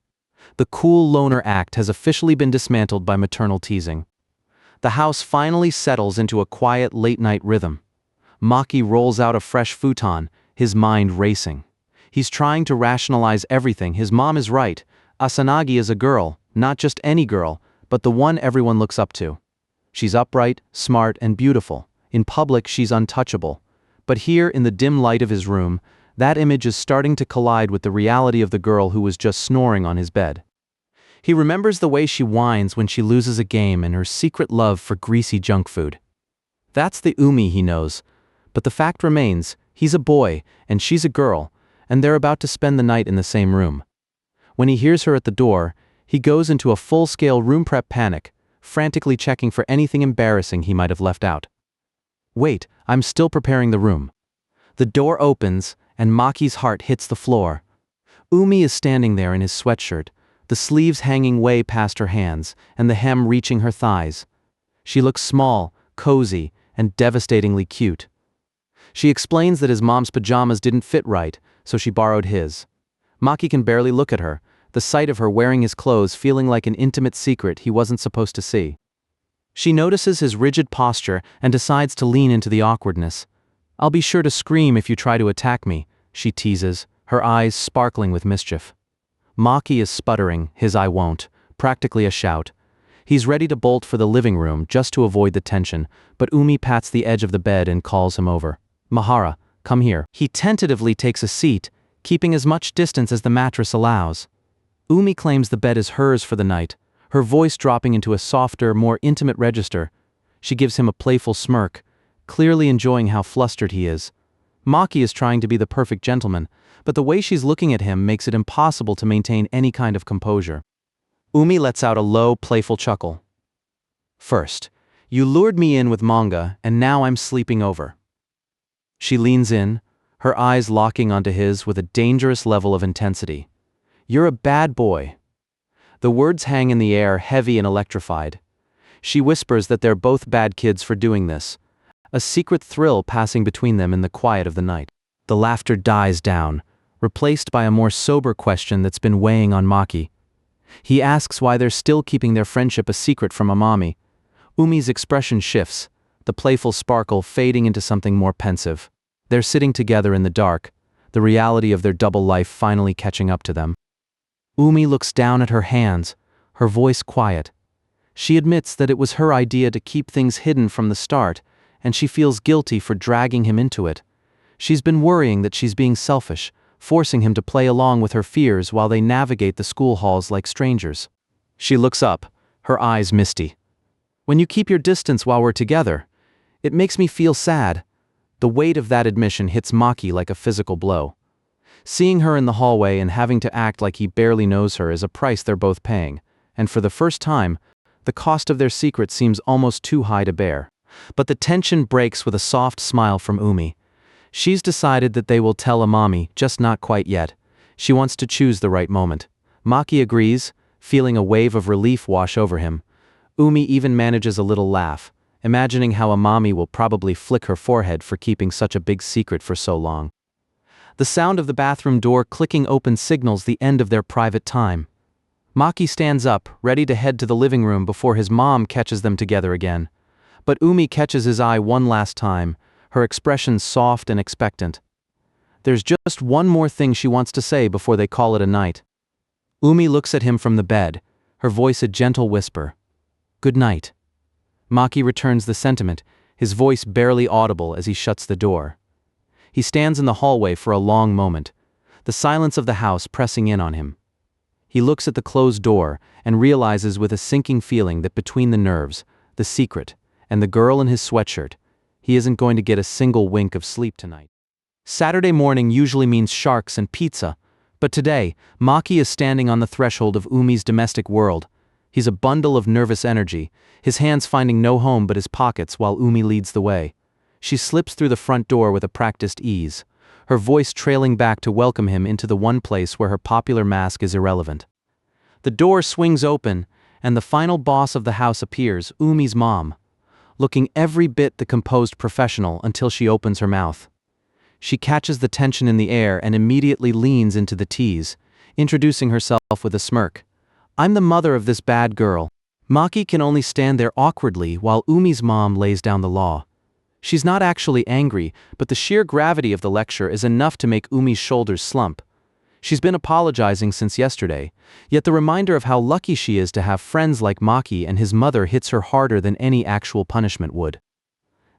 The cool loner act has officially been dismantled by maternal teasing. The house finally settles into a quiet late-night rhythm. Maki rolls out a fresh futon, his mind racing. He's trying to rationalize everything. His mom is right. Asanagi is a girl, not just any girl, but the one everyone looks up to. She's upright, smart, and beautiful. In public, she's untouchable. But here, in the dim light of his room, that image is starting to collide with the reality of the girl who was just snoring on his bed. He remembers the way she whines when she loses a game and her secret love for greasy junk food. That's the Umi he knows, but the fact remains, he's a boy and she's a girl, and they're about to spend the night in the same room. When he hears her at the door, he goes into a full-scale room prep panic, frantically checking for anything embarrassing he might have left out. Wait, I'm still preparing the room. The door opens, and Maki's heart hits the floor. Umi is standing there in his sweatshirt, the sleeves hanging way past her hands, and the hem reaching her thighs. She looks small, cozy, and devastatingly cute. She explains that his mom's pajamas didn't fit right, so she borrowed his. Maki can barely look at her, the sight of her wearing his clothes feeling like an intimate secret he wasn't supposed to see. She notices his rigid posture and decides to lean into the awkwardness. "I'll be sure to scream if you try to attack me," she teases, her eyes sparkling with mischief. Maki is sputtering, his "I won't," practically a shout. He's ready to bolt for the living room just to avoid the tension, but Umi pats the edge of the bed and calls him over. "Maehara, come here." He tentatively takes a seat, keeping as much distance as the mattress allows. Umi claims the bed is hers for the night, her voice dropping into a softer, more intimate register. She gives him a playful smirk, clearly enjoying how flustered he is. Maki is trying to be the perfect gentleman, but the way she's looking at him makes it impossible to maintain any kind of composure. Umi lets out a low, playful chuckle. "First, you lured me in with manga, and now I'm sleeping over." She leans in, her eyes locking onto his with a dangerous level of intensity. "You're a bad boy." The words hang in the air, heavy and electrified. She whispers that they're both bad kids for doing this, a secret thrill passing between them in the quiet of the night. The laughter dies down, replaced by a more sober question that's been weighing on Maki. He asks why they're still keeping their friendship a secret from Amami. Umi's expression shifts, the playful sparkle fading into something more pensive. They're sitting together in the dark, the reality of their double life finally catching up to them. Umi looks down at her hands, her voice quiet. She admits that it was her idea to keep things hidden from the start, and she feels guilty for dragging him into it. She's been worrying that she's being selfish, forcing him to play along with her fears while they navigate the school halls like strangers. She looks up, her eyes misty. "When you keep your distance while we're together, it makes me feel sad." The weight of that admission hits Maki like a physical blow. Seeing her in the hallway and having to act like he barely knows her is a price they're both paying, and for the first time, the cost of their secret seems almost too high to bear. But the tension breaks with a soft smile from Umi. She's decided that they will tell Amami, just not quite yet. She wants to choose the right moment. Maki agrees, feeling a wave of relief wash over him. Umi even manages a little laugh, imagining how Amami will probably flick her forehead for keeping such a big secret for so long. The sound of the bathroom door clicking open signals the end of their private time. Maki stands up, ready to head to the living room before his mom catches them together again. But Umi catches his eye one last time, her expression soft and expectant. There's just one more thing she wants to say before they call it a night. Umi looks at him from the bed, her voice a gentle whisper. Good night." Maki returns the sentiment, his voice barely audible as he shuts the door. He stands in the hallway for a long moment, the silence of the house pressing in on him. He looks at the closed door and realizes with a sinking feeling that between the nerves, the secret, and the girl in his sweatshirt, he isn't going to get a single wink of sleep tonight. Saturday morning usually means sharks and pizza, but today, Maki is standing on the threshold of Umi's domestic world. He's a bundle of nervous energy, his hands finding no home but his pockets while Umi leads the way. She slips through the front door with a practiced ease, her voice trailing back to welcome him into the one place where her popular mask is irrelevant. The door swings open, and the final boss of the house appears, Umi's mom, looking every bit the composed professional until she opens her mouth. She catches the tension in the air and immediately leans into the tease, introducing herself with a smirk. "I'm the mother of this bad girl." Maki can only stand there awkwardly while Umi's mom lays down the law. She's not actually angry, but the sheer gravity of the lecture is enough to make Umi's shoulders slump. She's been apologizing since yesterday, yet the reminder of how lucky she is to have friends like Maki and his mother hits her harder than any actual punishment would.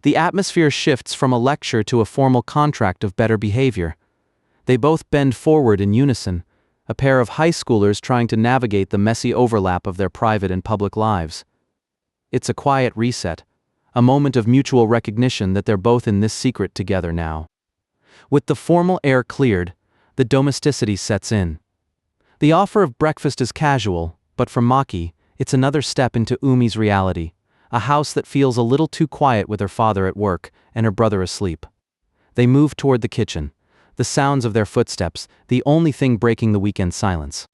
The atmosphere shifts from a lecture to a formal contract of better behavior. They both bend forward in unison, a pair of high schoolers trying to navigate the messy overlap of their private and public lives. It's a quiet reset, a moment of mutual recognition that they're both in this secret together now. With the formal air cleared, the domesticity sets in. The offer of breakfast is casual, but for Maki, it's another step into Umi's reality, a house that feels a little too quiet with her father at work and her brother asleep. They move toward the kitchen, the sounds of their footsteps, the only thing breaking the weekend silence.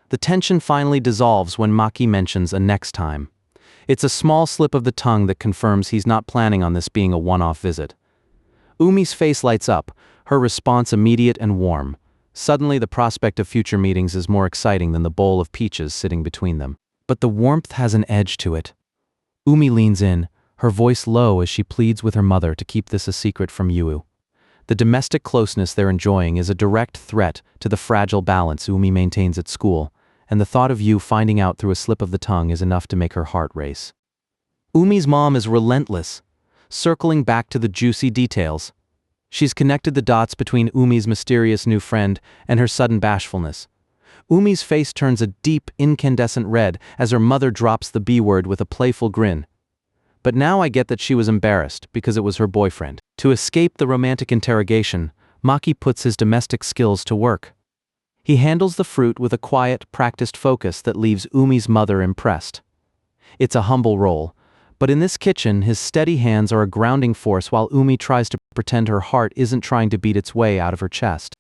The tension finally dissolves when Maki mentions a next time. It's a small slip of the tongue that confirms he's not planning on this being a one-off visit. Umi's face lights up, her response immediate and warm. Suddenly the prospect of future meetings is more exciting than the bowl of peaches sitting between them. But the warmth has an edge to it. Umi leans in, her voice low as she pleads with her mother to keep this a secret from Yuu. The domestic closeness they're enjoying is a direct threat to the fragile balance Umi maintains at school, and the thought of Yuu finding out through a slip of the tongue is enough to make her heart race. Umi's mom is relentless, circling back to the juicy details. She's connected the dots between Umi's mysterious new friend and her sudden bashfulness. Umi's face turns a deep, incandescent red as her mother drops the B word with a playful grin. But now I get that she was embarrassed because it was her boyfriend. To escape the romantic interrogation, Maki puts his domestic skills to work. He handles the fruit with a quiet, practiced focus that leaves Umi's mother impressed. It's a humble role, but in this kitchen his steady hands are a grounding force while Umi tries to pretend her heart isn't trying to beat its way out of her chest.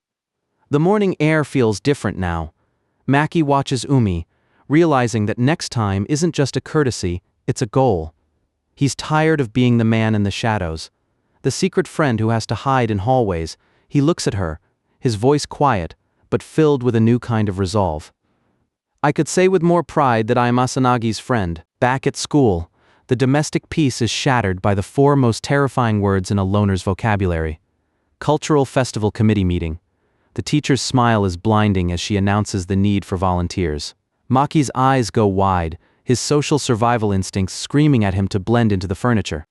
The morning air feels different now. Maki watches Umi, realizing that next time isn't just a courtesy, it's a goal. He's tired of being the man in the shadows, the secret friend who has to hide in hallways. He looks at her, his voice quiet, but filled with a new kind of resolve. "I could say with more pride that I am Asanagi's friend." Back at school, the domestic peace is shattered by the four most terrifying words in a loner's vocabulary. Cultural Festival Committee meeting. The teacher's smile is blinding as she announces the need for volunteers. Maki's eyes go wide, his social survival instincts screaming at him to blend into the furniture.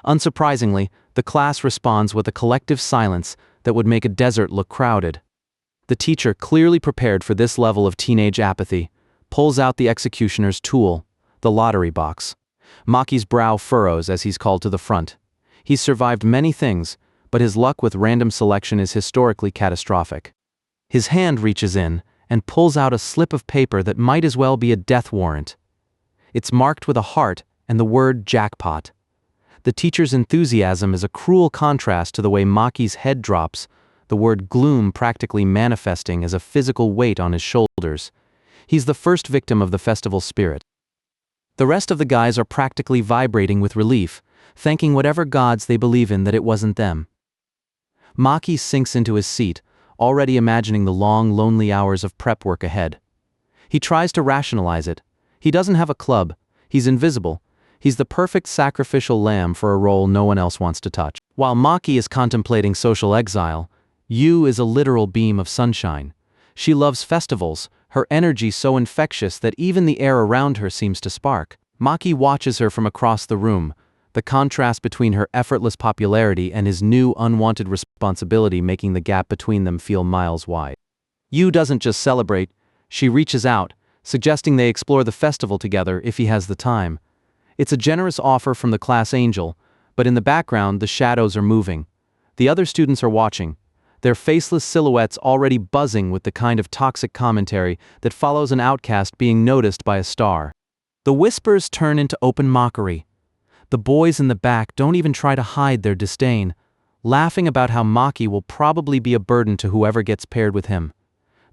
Unsurprisingly, the class responds with a collective silence that would make a desert look crowded. The teacher, clearly prepared for this level of teenage apathy, pulls out the executioner's tool, the lottery box. Maki's brow furrows as he's called to the front. He's survived many things, but his luck with random selection is historically catastrophic. His hand reaches in and pulls out a slip of paper that might as well be a death warrant. It's marked with a heart and the word jackpot. The teacher's enthusiasm is a cruel contrast to the way Maki's head drops, the word gloom practically manifesting as a physical weight on his shoulders. He's the first victim of the festival spirit. The rest of the guys are practically vibrating with relief, thanking whatever gods they believe in that it wasn't them. Maki sinks into his seat, already imagining the long, lonely hours of prep work ahead. He tries to rationalize it. He doesn't have a club. He's invisible. He's the perfect sacrificial lamb for a role no one else wants to touch. While Maki is contemplating social exile, Yuu is a literal beam of sunshine. She loves festivals, her energy so infectious that even the air around her seems to spark. Maki watches her from across the room, the contrast between her effortless popularity and his new unwanted responsibility making the gap between them feel miles wide. Yuu doesn't just celebrate, she reaches out, suggesting they explore the festival together if he has the time. It's a generous offer from the class angel, but in the background the shadows are moving. The other students are watching, their faceless silhouettes already buzzing with the kind of toxic commentary that follows an outcast being noticed by a star. The whispers turn into open mockery. The boys in the back don't even try to hide their disdain, laughing about how Maki will probably be a burden to whoever gets paired with him.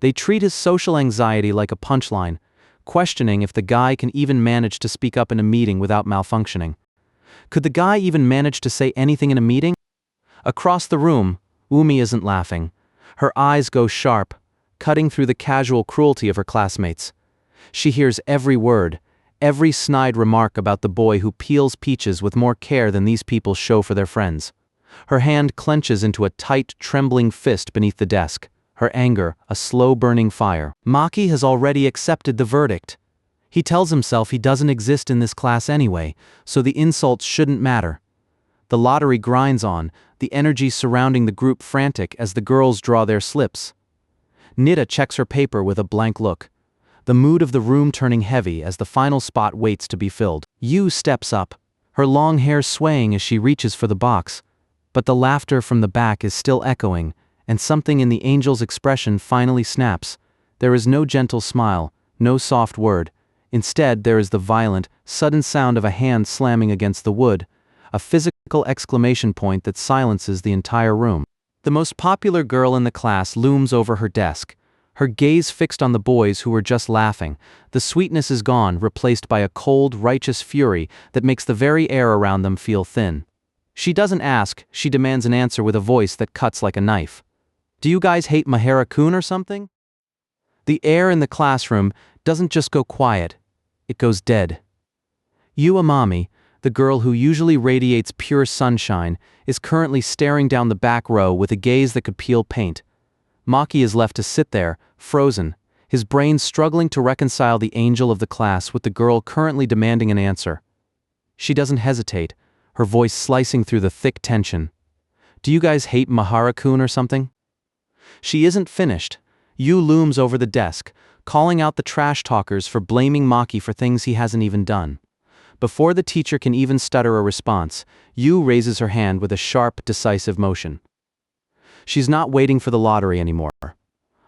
They treat his social anxiety like a punchline, questioning if the guy can even manage to speak up in a meeting without malfunctioning. Could the guy even manage to say anything in a meeting? Across the room, Umi isn't laughing. Her eyes go sharp, cutting through the casual cruelty of her classmates. She hears every word, every snide remark about the boy who peels peaches with more care than these people show for their friends. Her hand clenches into a tight, trembling fist beneath the desk, her anger a slow-burning fire. Maki has already accepted the verdict. He tells himself he doesn't exist in this class anyway, so the insults shouldn't matter. The lottery grinds on, the energy surrounding the group frantic as the girls draw their slips. Natta checks her paper with a blank look, the mood of the room turning heavy as the final spot waits to be filled. Yuu steps up, her long hair swaying as she reaches for the box, but the laughter from the back is still echoing, and something in the angel's expression finally snaps. There is no gentle smile, no soft word. Instead, there is the violent, sudden sound of a hand slamming against the wood, a physical exclamation point that silences the entire room. The most popular girl in the class looms over her desk, her gaze fixed on the boys who were just laughing. The sweetness is gone, replaced by a cold, righteous fury that makes the very air around them feel thin. She doesn't ask, she demands an answer with a voice that cuts like a knife. Do you guys hate Maehara-kun or something? The air in the classroom doesn't just go quiet, it goes dead. Yuu Amami, the girl who usually radiates pure sunshine, is currently staring down the back row with a gaze that could peel paint. Maki is left to sit there, frozen, his brain struggling to reconcile the angel of the class with the girl currently demanding an answer. She doesn't hesitate, her voice slicing through the thick tension. Do you guys hate Maehara-kun or something? She isn't finished. Yuu looms over the desk, calling out the trash talkers for blaming Maki for things he hasn't even done. Before the teacher can even stutter a response, Yuu raises her hand with a sharp, decisive motion. She's not waiting for the lottery anymore.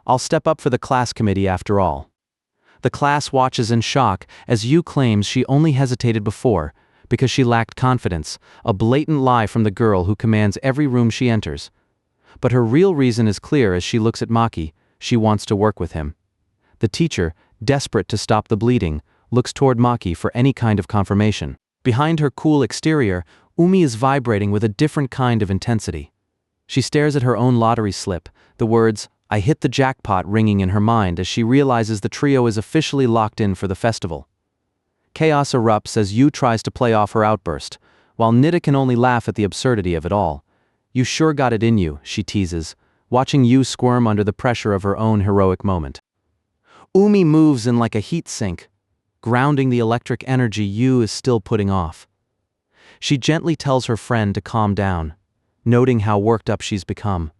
I'll step up for the class committee after all. The class watches in shock as Yuu claims she only hesitated before because she lacked confidence, a blatant lie from the girl who commands every room she enters. But her real reason is clear as she looks at Maki. She wants to work with him. The teacher, desperate to stop the bleeding, looks toward Maki for any kind of confirmation. Behind her cool exterior, Umi is vibrating with a different kind of intensity. She stares at her own lottery slip, the words, "I hit the jackpot" ringing in her mind as she realizes the trio is officially locked in for the festival. Chaos erupts as Yuu tries to play off her outburst, while Natta can only laugh at the absurdity of it all. You sure got it in you, she teases, watching Yuu squirm under the pressure of her own heroic moment. Umi moves in like a heat sink, grounding the electric energy Yuu is still putting off. She gently tells her friend to calm down, noting how worked up she's become.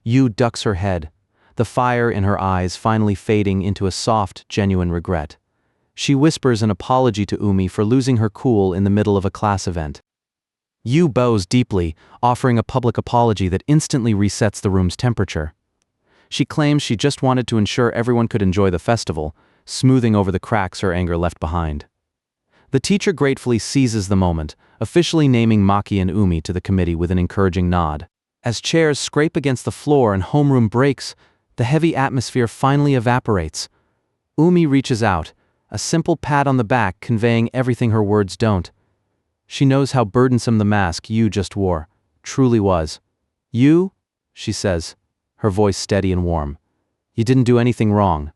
Yuu ducks her head, the fire in her eyes finally fading into a soft, genuine regret. She whispers an apology to Umi for losing her cool in the middle of a class event. Yuu bows deeply, offering a public apology that instantly resets the room's temperature. She claims she just wanted to ensure everyone could enjoy the festival, smoothing over the cracks her anger left behind. The teacher gratefully seizes the moment, officially naming Maki and Umi to the committee with an encouraging nod. As chairs scrape against the floor and homeroom breaks, the heavy atmosphere finally evaporates. Umi reaches out, a simple pat on the back conveying everything her words don't. She knows how burdensome the mask Yuu just wore truly was. "You?" she says, her voice steady and warm. "You didn't do anything wrong."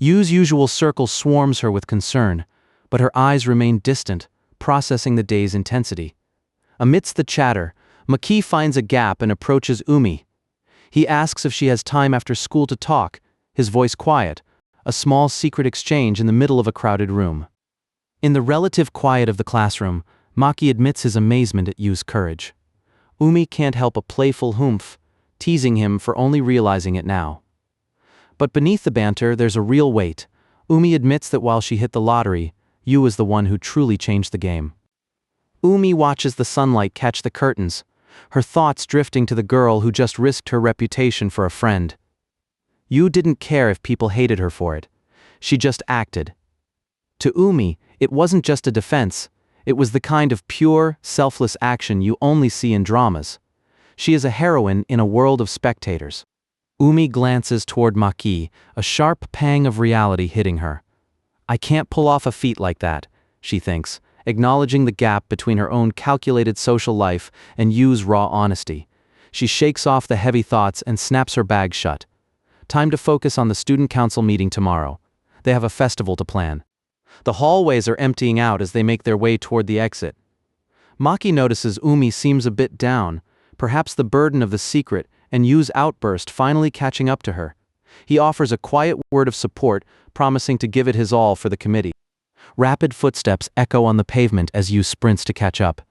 Yuu's usual circle swarms her with concern, but her eyes remain distant, processing the day's intensity. Amidst the chatter, Maki finds a gap and approaches Umi. He asks if she has time after school to talk, his voice quiet, a small secret exchange in the middle of a crowded room. In the relative quiet of the classroom, Maki admits his amazement at Yuu's courage. Umi can't help a playful humph, teasing him for only realizing it now. But beneath the banter, there's a real weight. Umi admits that while she hit the lottery, Yuu is the one who truly changed the game. Umi watches the sunlight catch the curtains, her thoughts drifting to the girl who just risked her reputation for a friend. Yuu didn't care if people hated her for it. She just acted. To Umi, it wasn't just a defense, it was the kind of pure, selfless action you only see in dramas. She is a heroine in a world of spectators. Umi glances toward Maki, a sharp pang of reality hitting her. I can't pull off a feat like that, she thinks, acknowledging the gap between her own calculated social life and Yuu's raw honesty. She shakes off the heavy thoughts and snaps her bag shut. Time to focus on the student council meeting tomorrow. They have a festival to plan. The hallways are emptying out as they make their way toward the exit. Maki notices Umi seems a bit down, perhaps the burden of the secret and Yuu's outburst finally catching up to her. He offers a quiet word of support, promising to give it his all for the committee. Rapid footsteps echo on the pavement as Yuu sprints to catch up.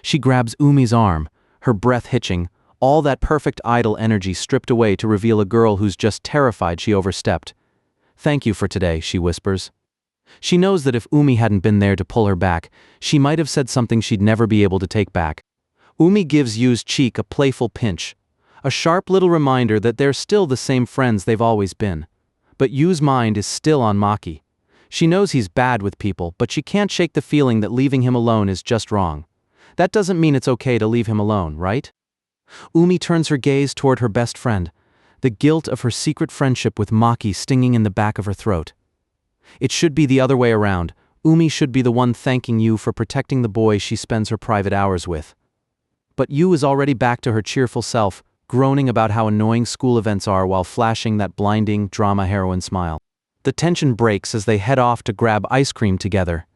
She grabs Umi's arm, her breath hitching, all that perfect idle energy stripped away to reveal a girl who's just terrified she overstepped. Thank you for today, she whispers. She knows that if Umi hadn't been there to pull her back, she might have said something she'd never be able to take back. Umi gives Yuu's cheek a playful pinch, a sharp little reminder that they're still the same friends they've always been. But Yuu's mind is still on Maki. She knows he's bad with people, but she can't shake the feeling that leaving him alone is just wrong. That doesn't mean it's okay to leave him alone, right? Umi turns her gaze toward her best friend, the guilt of her secret friendship with Maki stinging in the back of her throat. It should be the other way around. Umi should be the one thanking Yuu for protecting the boy she spends her private hours with. But Yuu is already back to her cheerful self, groaning about how annoying school events are while flashing that blinding, drama heroine smile. The tension breaks as they head off to grab ice cream together.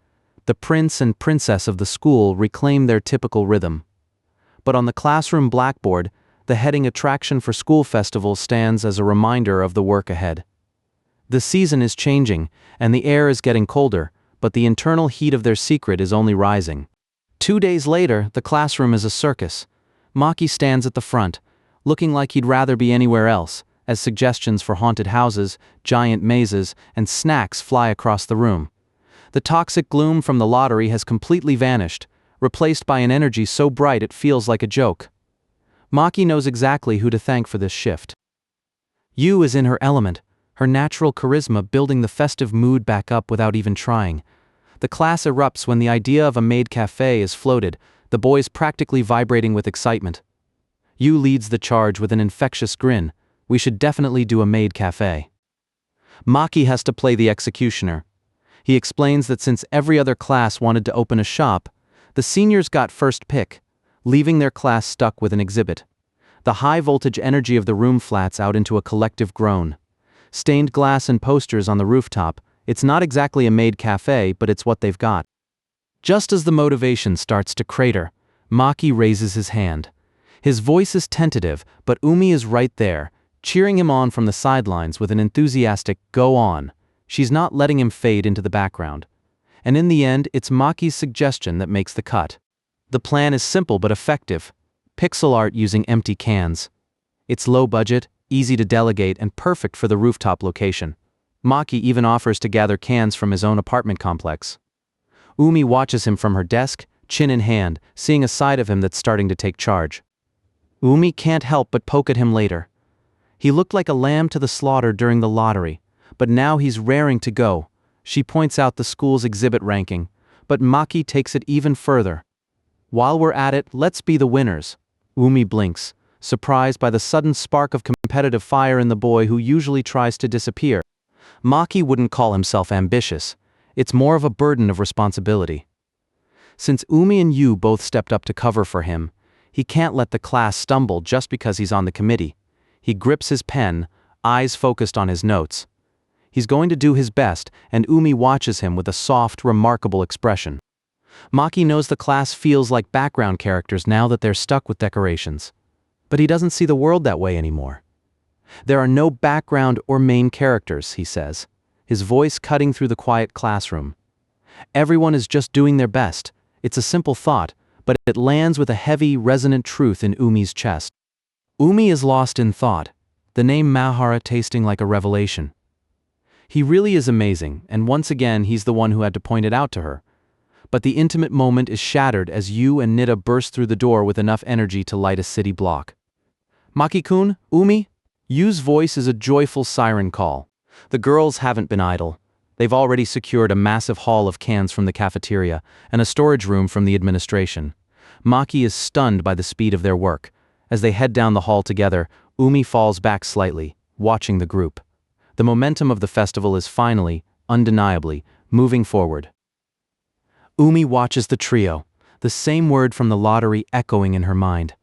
The prince and princess of the school reclaim their typical rhythm. But on the classroom blackboard, the heading attraction for school festival stands as a reminder of the work ahead. The season is changing, and the air is getting colder, but the internal heat of their secret is only rising. 2 days later, the classroom is a circus. Maki stands at the front, looking like he'd rather be anywhere else, as suggestions for haunted houses, giant mazes, and snacks fly across the room. The toxic gloom from the lottery has completely vanished, replaced by an energy so bright it feels like a joke. Maki knows exactly who to thank for this shift. Yuu is in her element, her natural charisma building the festive mood back up without even trying. The class erupts when the idea of a maid cafe is floated, the boys practically vibrating with excitement. Yuu leads the charge with an infectious grin. We should definitely do a maid cafe. Maki has to play the executioner. He explains that since every other class wanted to open a shop, the seniors got first pick, leaving their class stuck with an exhibit. The high-voltage energy of the room flats out into a collective groan. Stained glass and posters on the rooftop, it's not exactly a maid cafe, but it's what they've got. Just as the motivation starts to crater, Maki raises his hand. His voice is tentative, but Umi is right there, cheering him on from the sidelines with an enthusiastic, "Go on." She's not letting him fade into the background. And in the end, it's Maki's suggestion that makes the cut. The plan is simple but effective. Pixel art using empty cans. It's low budget, easy to delegate, and perfect for the rooftop location. Maki even offers to gather cans from his own apartment complex. Umi watches him from her desk, chin in hand, seeing a side of him that's starting to take charge. Umi can't help but poke at him later. He looked like a lamb to the slaughter during the lottery, but now he's raring to go. She points out the school's exhibit ranking, but Maki takes it even further. While we're at it, let's be the winners. Umi blinks, surprised by the sudden spark of competitive fire in the boy who usually tries to disappear. Maki wouldn't call himself ambitious. It's more of a burden of responsibility. Since Umi and Yuu both stepped up to cover for him, he can't let the class stumble just because he's on the committee. He grips his pen, eyes focused on his notes. He's going to do his best, and Umi watches him with a soft, remarkable expression. Maki knows the class feels like background characters now that they're stuck with decorations. But he doesn't see the world that way anymore. There are no background or main characters, he says, his voice cutting through the quiet classroom. Everyone is just doing their best. It's a simple thought, but it lands with a heavy, resonant truth in Umi's chest. Umi is lost in thought, the name Maehara tasting like a revelation. He really is amazing, and once again he's the one who had to point it out to her. But the intimate moment is shattered as Yuu and Natta burst through the door with enough energy to light a city block. Maki-kun, Umi? Yuu's voice is a joyful siren call. The girls haven't been idle. They've already secured a massive haul of cans from the cafeteria and a storage room from the administration. Maki is stunned by the speed of their work. As they head down the hall together, Umi falls back slightly, watching the group. The momentum of the festival is finally, undeniably, moving forward. Umi watches the trio, the same word from the lottery echoing in her mind.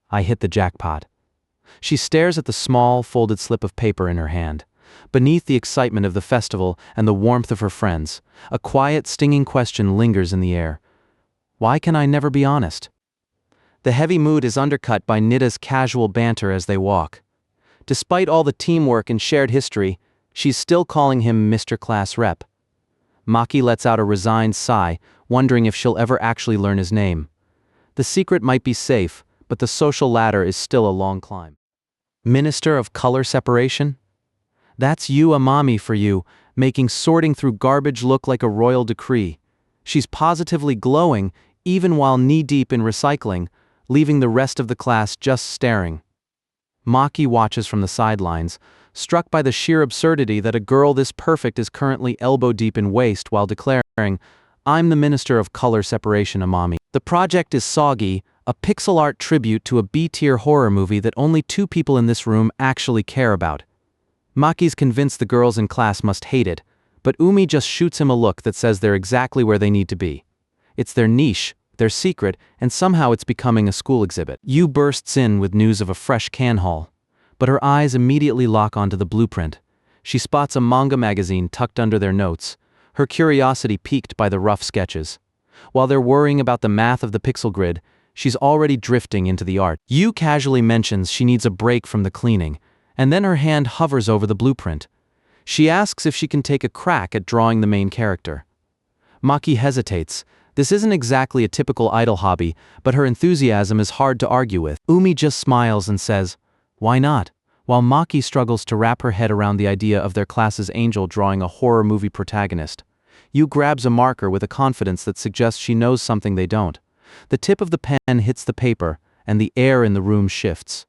I hit the jackpot. She stares at the small, folded slip of paper in her hand. Beneath the excitement of the festival and the warmth of her friends, a quiet, stinging question lingers in the air. Why can I never be honest? The heavy mood is undercut by Natta's casual banter as they walk. Despite all the teamwork and shared history, she's still calling him Mr. Class Rep. Maki lets out a resigned sigh, wondering if she'll ever actually learn his name. The secret might be safe, but the social ladder is still a long climb. Minister of Color Separation? That's Yuu Amami for you, making sorting through garbage look like a royal decree. She's positively glowing, even while knee-deep in recycling, leaving the rest of the class just staring. Maki watches from the sidelines, struck by the sheer absurdity that a girl this perfect is currently elbow-deep in waste while declaring, I'm the Minister of Color Separation, Amami. The project is Soggy, a pixel art tribute to a B-tier horror movie that only 2 people in this room actually care about. Maki's convinced the girls in class must hate it, but Umi just shoots him a look that says they're exactly where they need to be. It's their niche, their secret, and somehow it's becoming a school exhibit. Yuu bursts in with news of a fresh can haul, but her eyes immediately lock onto the blueprint. She spots a manga magazine tucked under their notes, her curiosity piqued by the rough sketches. While they're worrying about the math of the pixel grid, she's already drifting into the art. Yuu casually mentions she needs a break from the cleaning, and then her hand hovers over the blueprint. She asks if she can take a crack at drawing the main character. Maki hesitates. This isn't exactly a typical idol hobby, but her enthusiasm is hard to argue with. Umi just smiles and says, why not? While Maki struggles to wrap her head around the idea of their class's angel drawing a horror movie protagonist. Yuu grabs a marker with a confidence that suggests she knows something they don't. The tip of the pen hits the paper, and the air in the room shifts.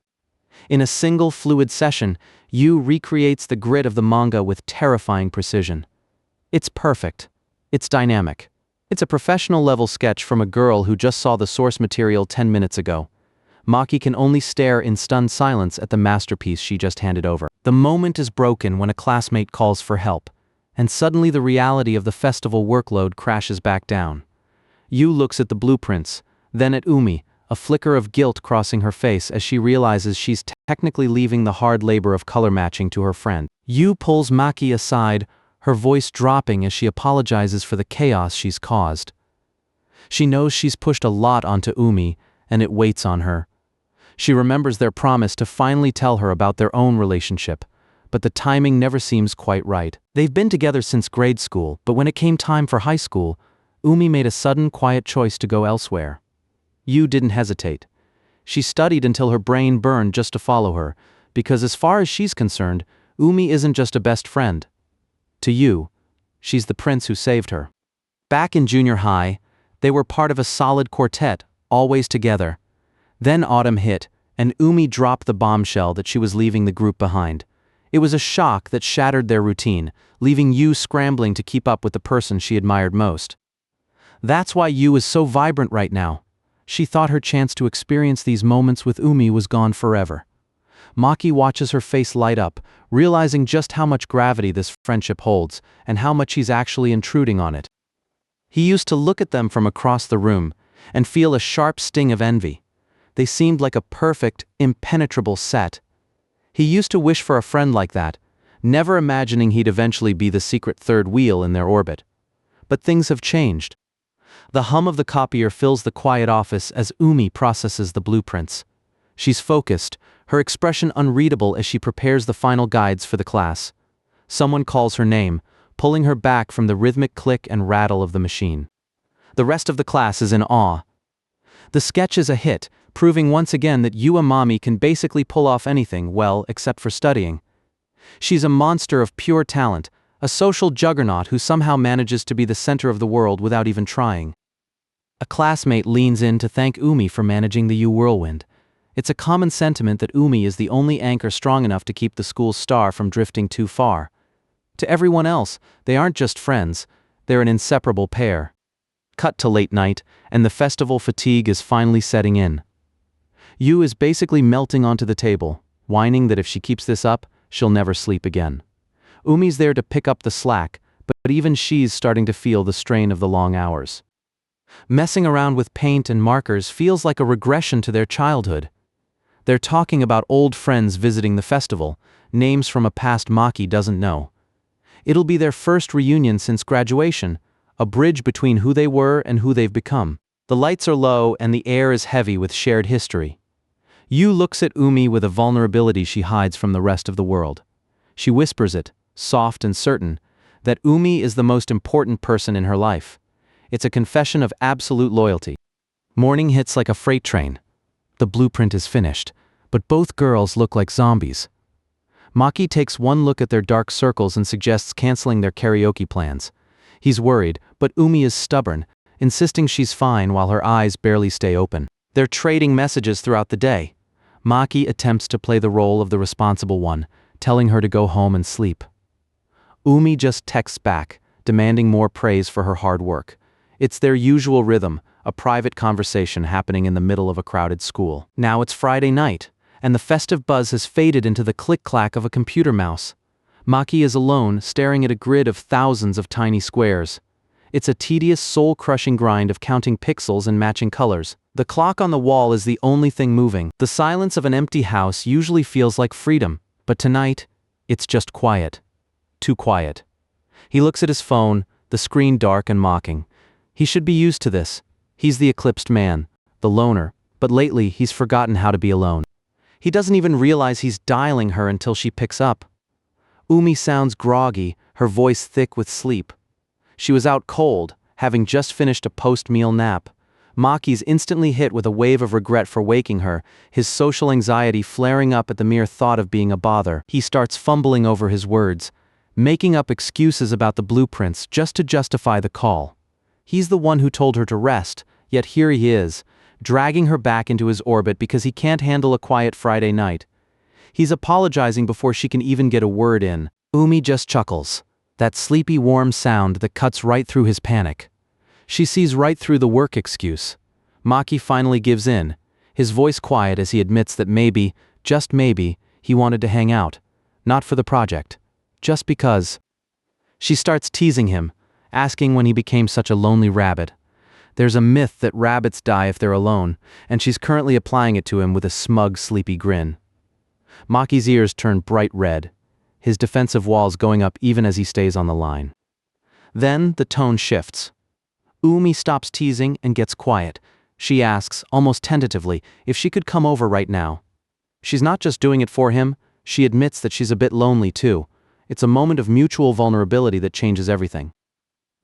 In a single fluid session, Yuu recreates the grid of the manga with terrifying precision. It's perfect. It's dynamic. It's a professional-level sketch from a girl who just saw the source material 10 minutes ago. Maki can only stare in stunned silence at the masterpiece she just handed over. The moment is broken when a classmate calls for help, and suddenly the reality of the festival workload crashes back down. Yuu looks at the blueprints, then at Umi, a flicker of guilt crossing her face as she realizes she's technically leaving the hard labor of color matching to her friend. Yuu pulls Maki aside, her voice dropping as she apologizes for the chaos she's caused. She knows she's pushed a lot onto Umi, and it weighs on her. She remembers their promise to finally tell her about their own relationship, but the timing never seems quite right. They've been together since grade school, but when it came time for high school, Umi made a sudden, quiet choice to go elsewhere. Yuu didn't hesitate. She studied until her brain burned just to follow her, because as far as she's concerned, Umi isn't just a best friend. To Yuu, she's the prince who saved her. Back in junior high, they were part of a solid quartet, always together. Then autumn hit, and Umi dropped the bombshell that she was leaving the group behind. It was a shock that shattered their routine, leaving Yuu scrambling to keep up with the person she admired most. That's why Yuu is so vibrant right now. She thought her chance to experience these moments with Umi was gone forever. Maki watches her face light up, realizing just how much gravity this friendship holds, and how much he's actually intruding on it. He used to look at them from across the room, and feel a sharp sting of envy. They seemed like a perfect, impenetrable set. He used to wish for a friend like that, never imagining he'd eventually be the secret third wheel in their orbit. But things have changed. The hum of the copier fills the quiet office as Umi processes the blueprints. She's focused, her expression unreadable as she prepares the final guides for the class. Someone calls her name, pulling her back from the rhythmic click and rattle of the machine. The rest of the class is in awe. The sketch is a hit, proving once again that Yuu Amami can basically pull off anything, well, except for studying. She's a monster of pure talent, a social juggernaut who somehow manages to be the center of the world without even trying. A classmate leans in to thank Umi for managing the Yuu whirlwind. It's a common sentiment that Umi is the only anchor strong enough to keep the school's star from drifting too far. To everyone else, they aren't just friends, they're an inseparable pair. Cut to late night, and the festival fatigue is finally setting in. Yuu is basically melting onto the table, whining that if she keeps this up, she'll never sleep again. Umi's there to pick up the slack, but even she's starting to feel the strain of the long hours. Messing around with paint and markers feels like a regression to their childhood. They're talking about old friends visiting the festival, names from a past Maki doesn't know. It'll be their first reunion since graduation, a bridge between who they were and who they've become. The lights are low and the air is heavy with shared history. Yuu looks at Umi with a vulnerability she hides from the rest of the world. She whispers it, soft and certain, that Umi is the most important person in her life. It's a confession of absolute loyalty. Morning hits like a freight train. The blueprint is finished, but both girls look like zombies. Maki takes one look at their dark circles and suggests canceling their karaoke plans. He's worried, but Umi is stubborn, insisting she's fine while her eyes barely stay open. They're trading messages throughout the day. Maki attempts to play the role of the responsible one, telling her to go home and sleep. Umi just texts back, demanding more praise for her hard work. It's their usual rhythm, a private conversation happening in the middle of a crowded school. Now it's Friday night, and the festive buzz has faded into the click-clack of a computer mouse. Maki is alone, staring at a grid of thousands of tiny squares. It's a tedious, soul-crushing grind of counting pixels and matching colors. The clock on the wall is the only thing moving. The silence of an empty house usually feels like freedom, but tonight, it's just quiet. Too quiet. He looks at his phone, the screen dark and mocking. He should be used to this. He's the eclipsed man, the loner, but lately he's forgotten how to be alone. He doesn't even realize he's dialing her until she picks up. Umi sounds groggy, her voice thick with sleep. She was out cold, having just finished a post-meal nap. Maki's instantly hit with a wave of regret for waking her, his social anxiety flaring up at the mere thought of being a bother. He starts fumbling over his words, making up excuses about the blueprints just to justify the call. He's the one who told her to rest, yet here he is, dragging her back into his orbit because he can't handle a quiet Friday night. He's apologizing before she can even get a word in. Umi just chuckles, that sleepy warm sound that cuts right through his panic. She sees right through the work excuse. Maki finally gives in, his voice quiet as he admits that maybe, just maybe, he wanted to hang out. Not for the project. Just because. She starts teasing him, asking when he became such a lonely rabbit. There's a myth that rabbits die if they're alone, and she's currently applying it to him with a smug, sleepy grin. Maki's ears turn bright red, his defensive walls going up even as he stays on the line. Then the tone shifts. Umi stops teasing and gets quiet. She asks, almost tentatively, if she could come over right now. She's not just doing it for him, she admits that she's a bit lonely too. It's a moment of mutual vulnerability that changes everything.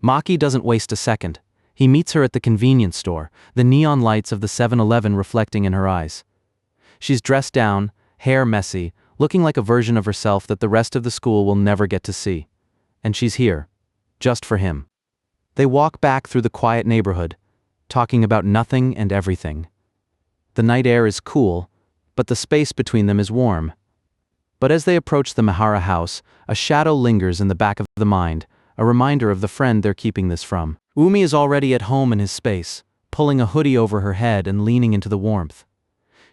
Maki doesn't waste a second. He meets her at the convenience store, the neon lights of the 7-Eleven reflecting in her eyes. She's dressed down, hair messy, looking like a version of herself that the rest of the school will never get to see. And she's here, just for him. They walk back through the quiet neighborhood, talking about nothing and everything. The night air is cool, but the space between them is warm. But as they approach the Maehara house, a shadow lingers in the back of the mind, a reminder of the friend they're keeping this from. Umi is already at home in his space, pulling a hoodie over her head and leaning into the warmth.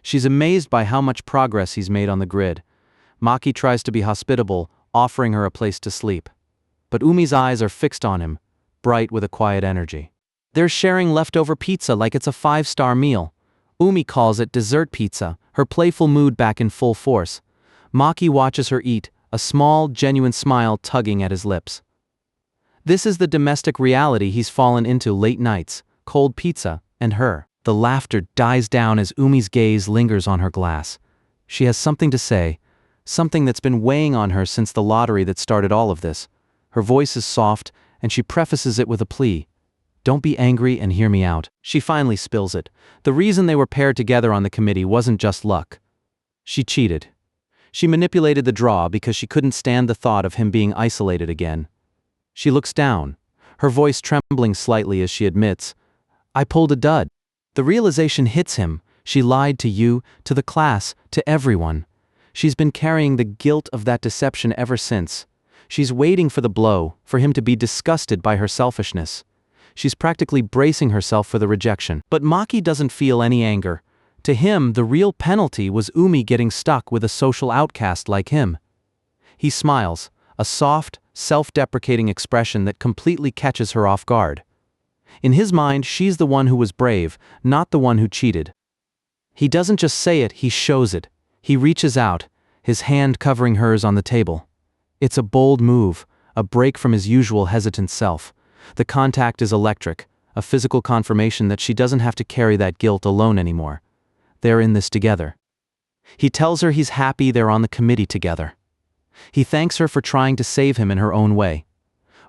She's amazed by how much progress he's made on the grid. Maki tries to be hospitable, offering her a place to sleep. But Umi's eyes are fixed on him, bright with a quiet energy. They're sharing leftover pizza like it's a 5-star meal. Umi calls it dessert pizza, her playful mood back in full force. Maki watches her eat, a small, genuine smile tugging at his lips. This is the domestic reality he's fallen into: late nights, cold pizza, and her. The laughter dies down as Umi's gaze lingers on her glass. She has something to say, something that's been weighing on her since the lottery that started all of this. Her voice is soft, and she prefaces it with a plea. Don't be angry and hear me out. She finally spills it. The reason they were paired together on the committee wasn't just luck. She cheated. She manipulated the draw because she couldn't stand the thought of him being isolated again. She looks down, her voice trembling slightly as she admits, I pulled a dud. The realization hits him. She lied to you, to the class, to everyone. She's been carrying the guilt of that deception ever since. She's waiting for the blow, for him to be disgusted by her selfishness. She's practically bracing herself for the rejection. But Maki doesn't feel any anger. To him, the real penalty was Umi getting stuck with a social outcast like him. He smiles, a soft, self-deprecating expression that completely catches her off guard. In his mind, she's the one who was brave, not the one who cheated. He doesn't just say it, he shows it. He reaches out, his hand covering hers on the table. It's a bold move, a break from his usual hesitant self. The contact is electric, a physical confirmation that she doesn't have to carry that guilt alone anymore. They're in this together. He tells her he's happy they're on the committee together. He thanks her for trying to save him in her own way.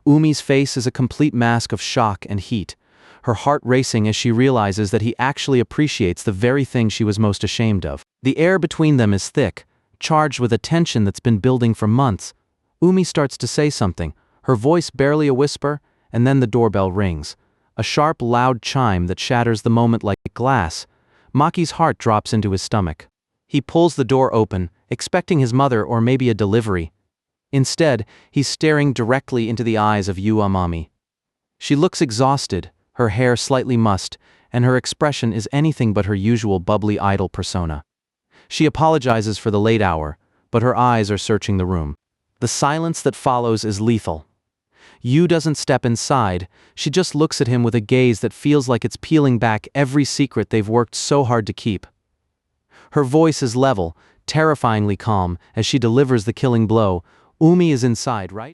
Umi's face is a complete mask of shock and heat, her heart racing as she realizes that he actually appreciates the very thing she was most ashamed of. The air between them is thick, charged with a tension that's been building for months. Umi starts to say something, her voice barely a whisper, and then the doorbell rings. A sharp, loud chime that shatters the moment like glass. Maki's heart drops into his stomach. He pulls the door open, expecting his mother or maybe a delivery. Instead, he's staring directly into the eyes of Yuu Amami. She looks exhausted, her hair slightly mussed, and her expression is anything but her usual bubbly idol persona. She apologizes for the late hour, but her eyes are searching the room. The silence that follows is lethal. Yuu doesn't step inside, she just looks at him with a gaze that feels like it's peeling back every secret they've worked so hard to keep. Her voice is level, terrifyingly calm, as she delivers the killing blow. Umi is inside, right?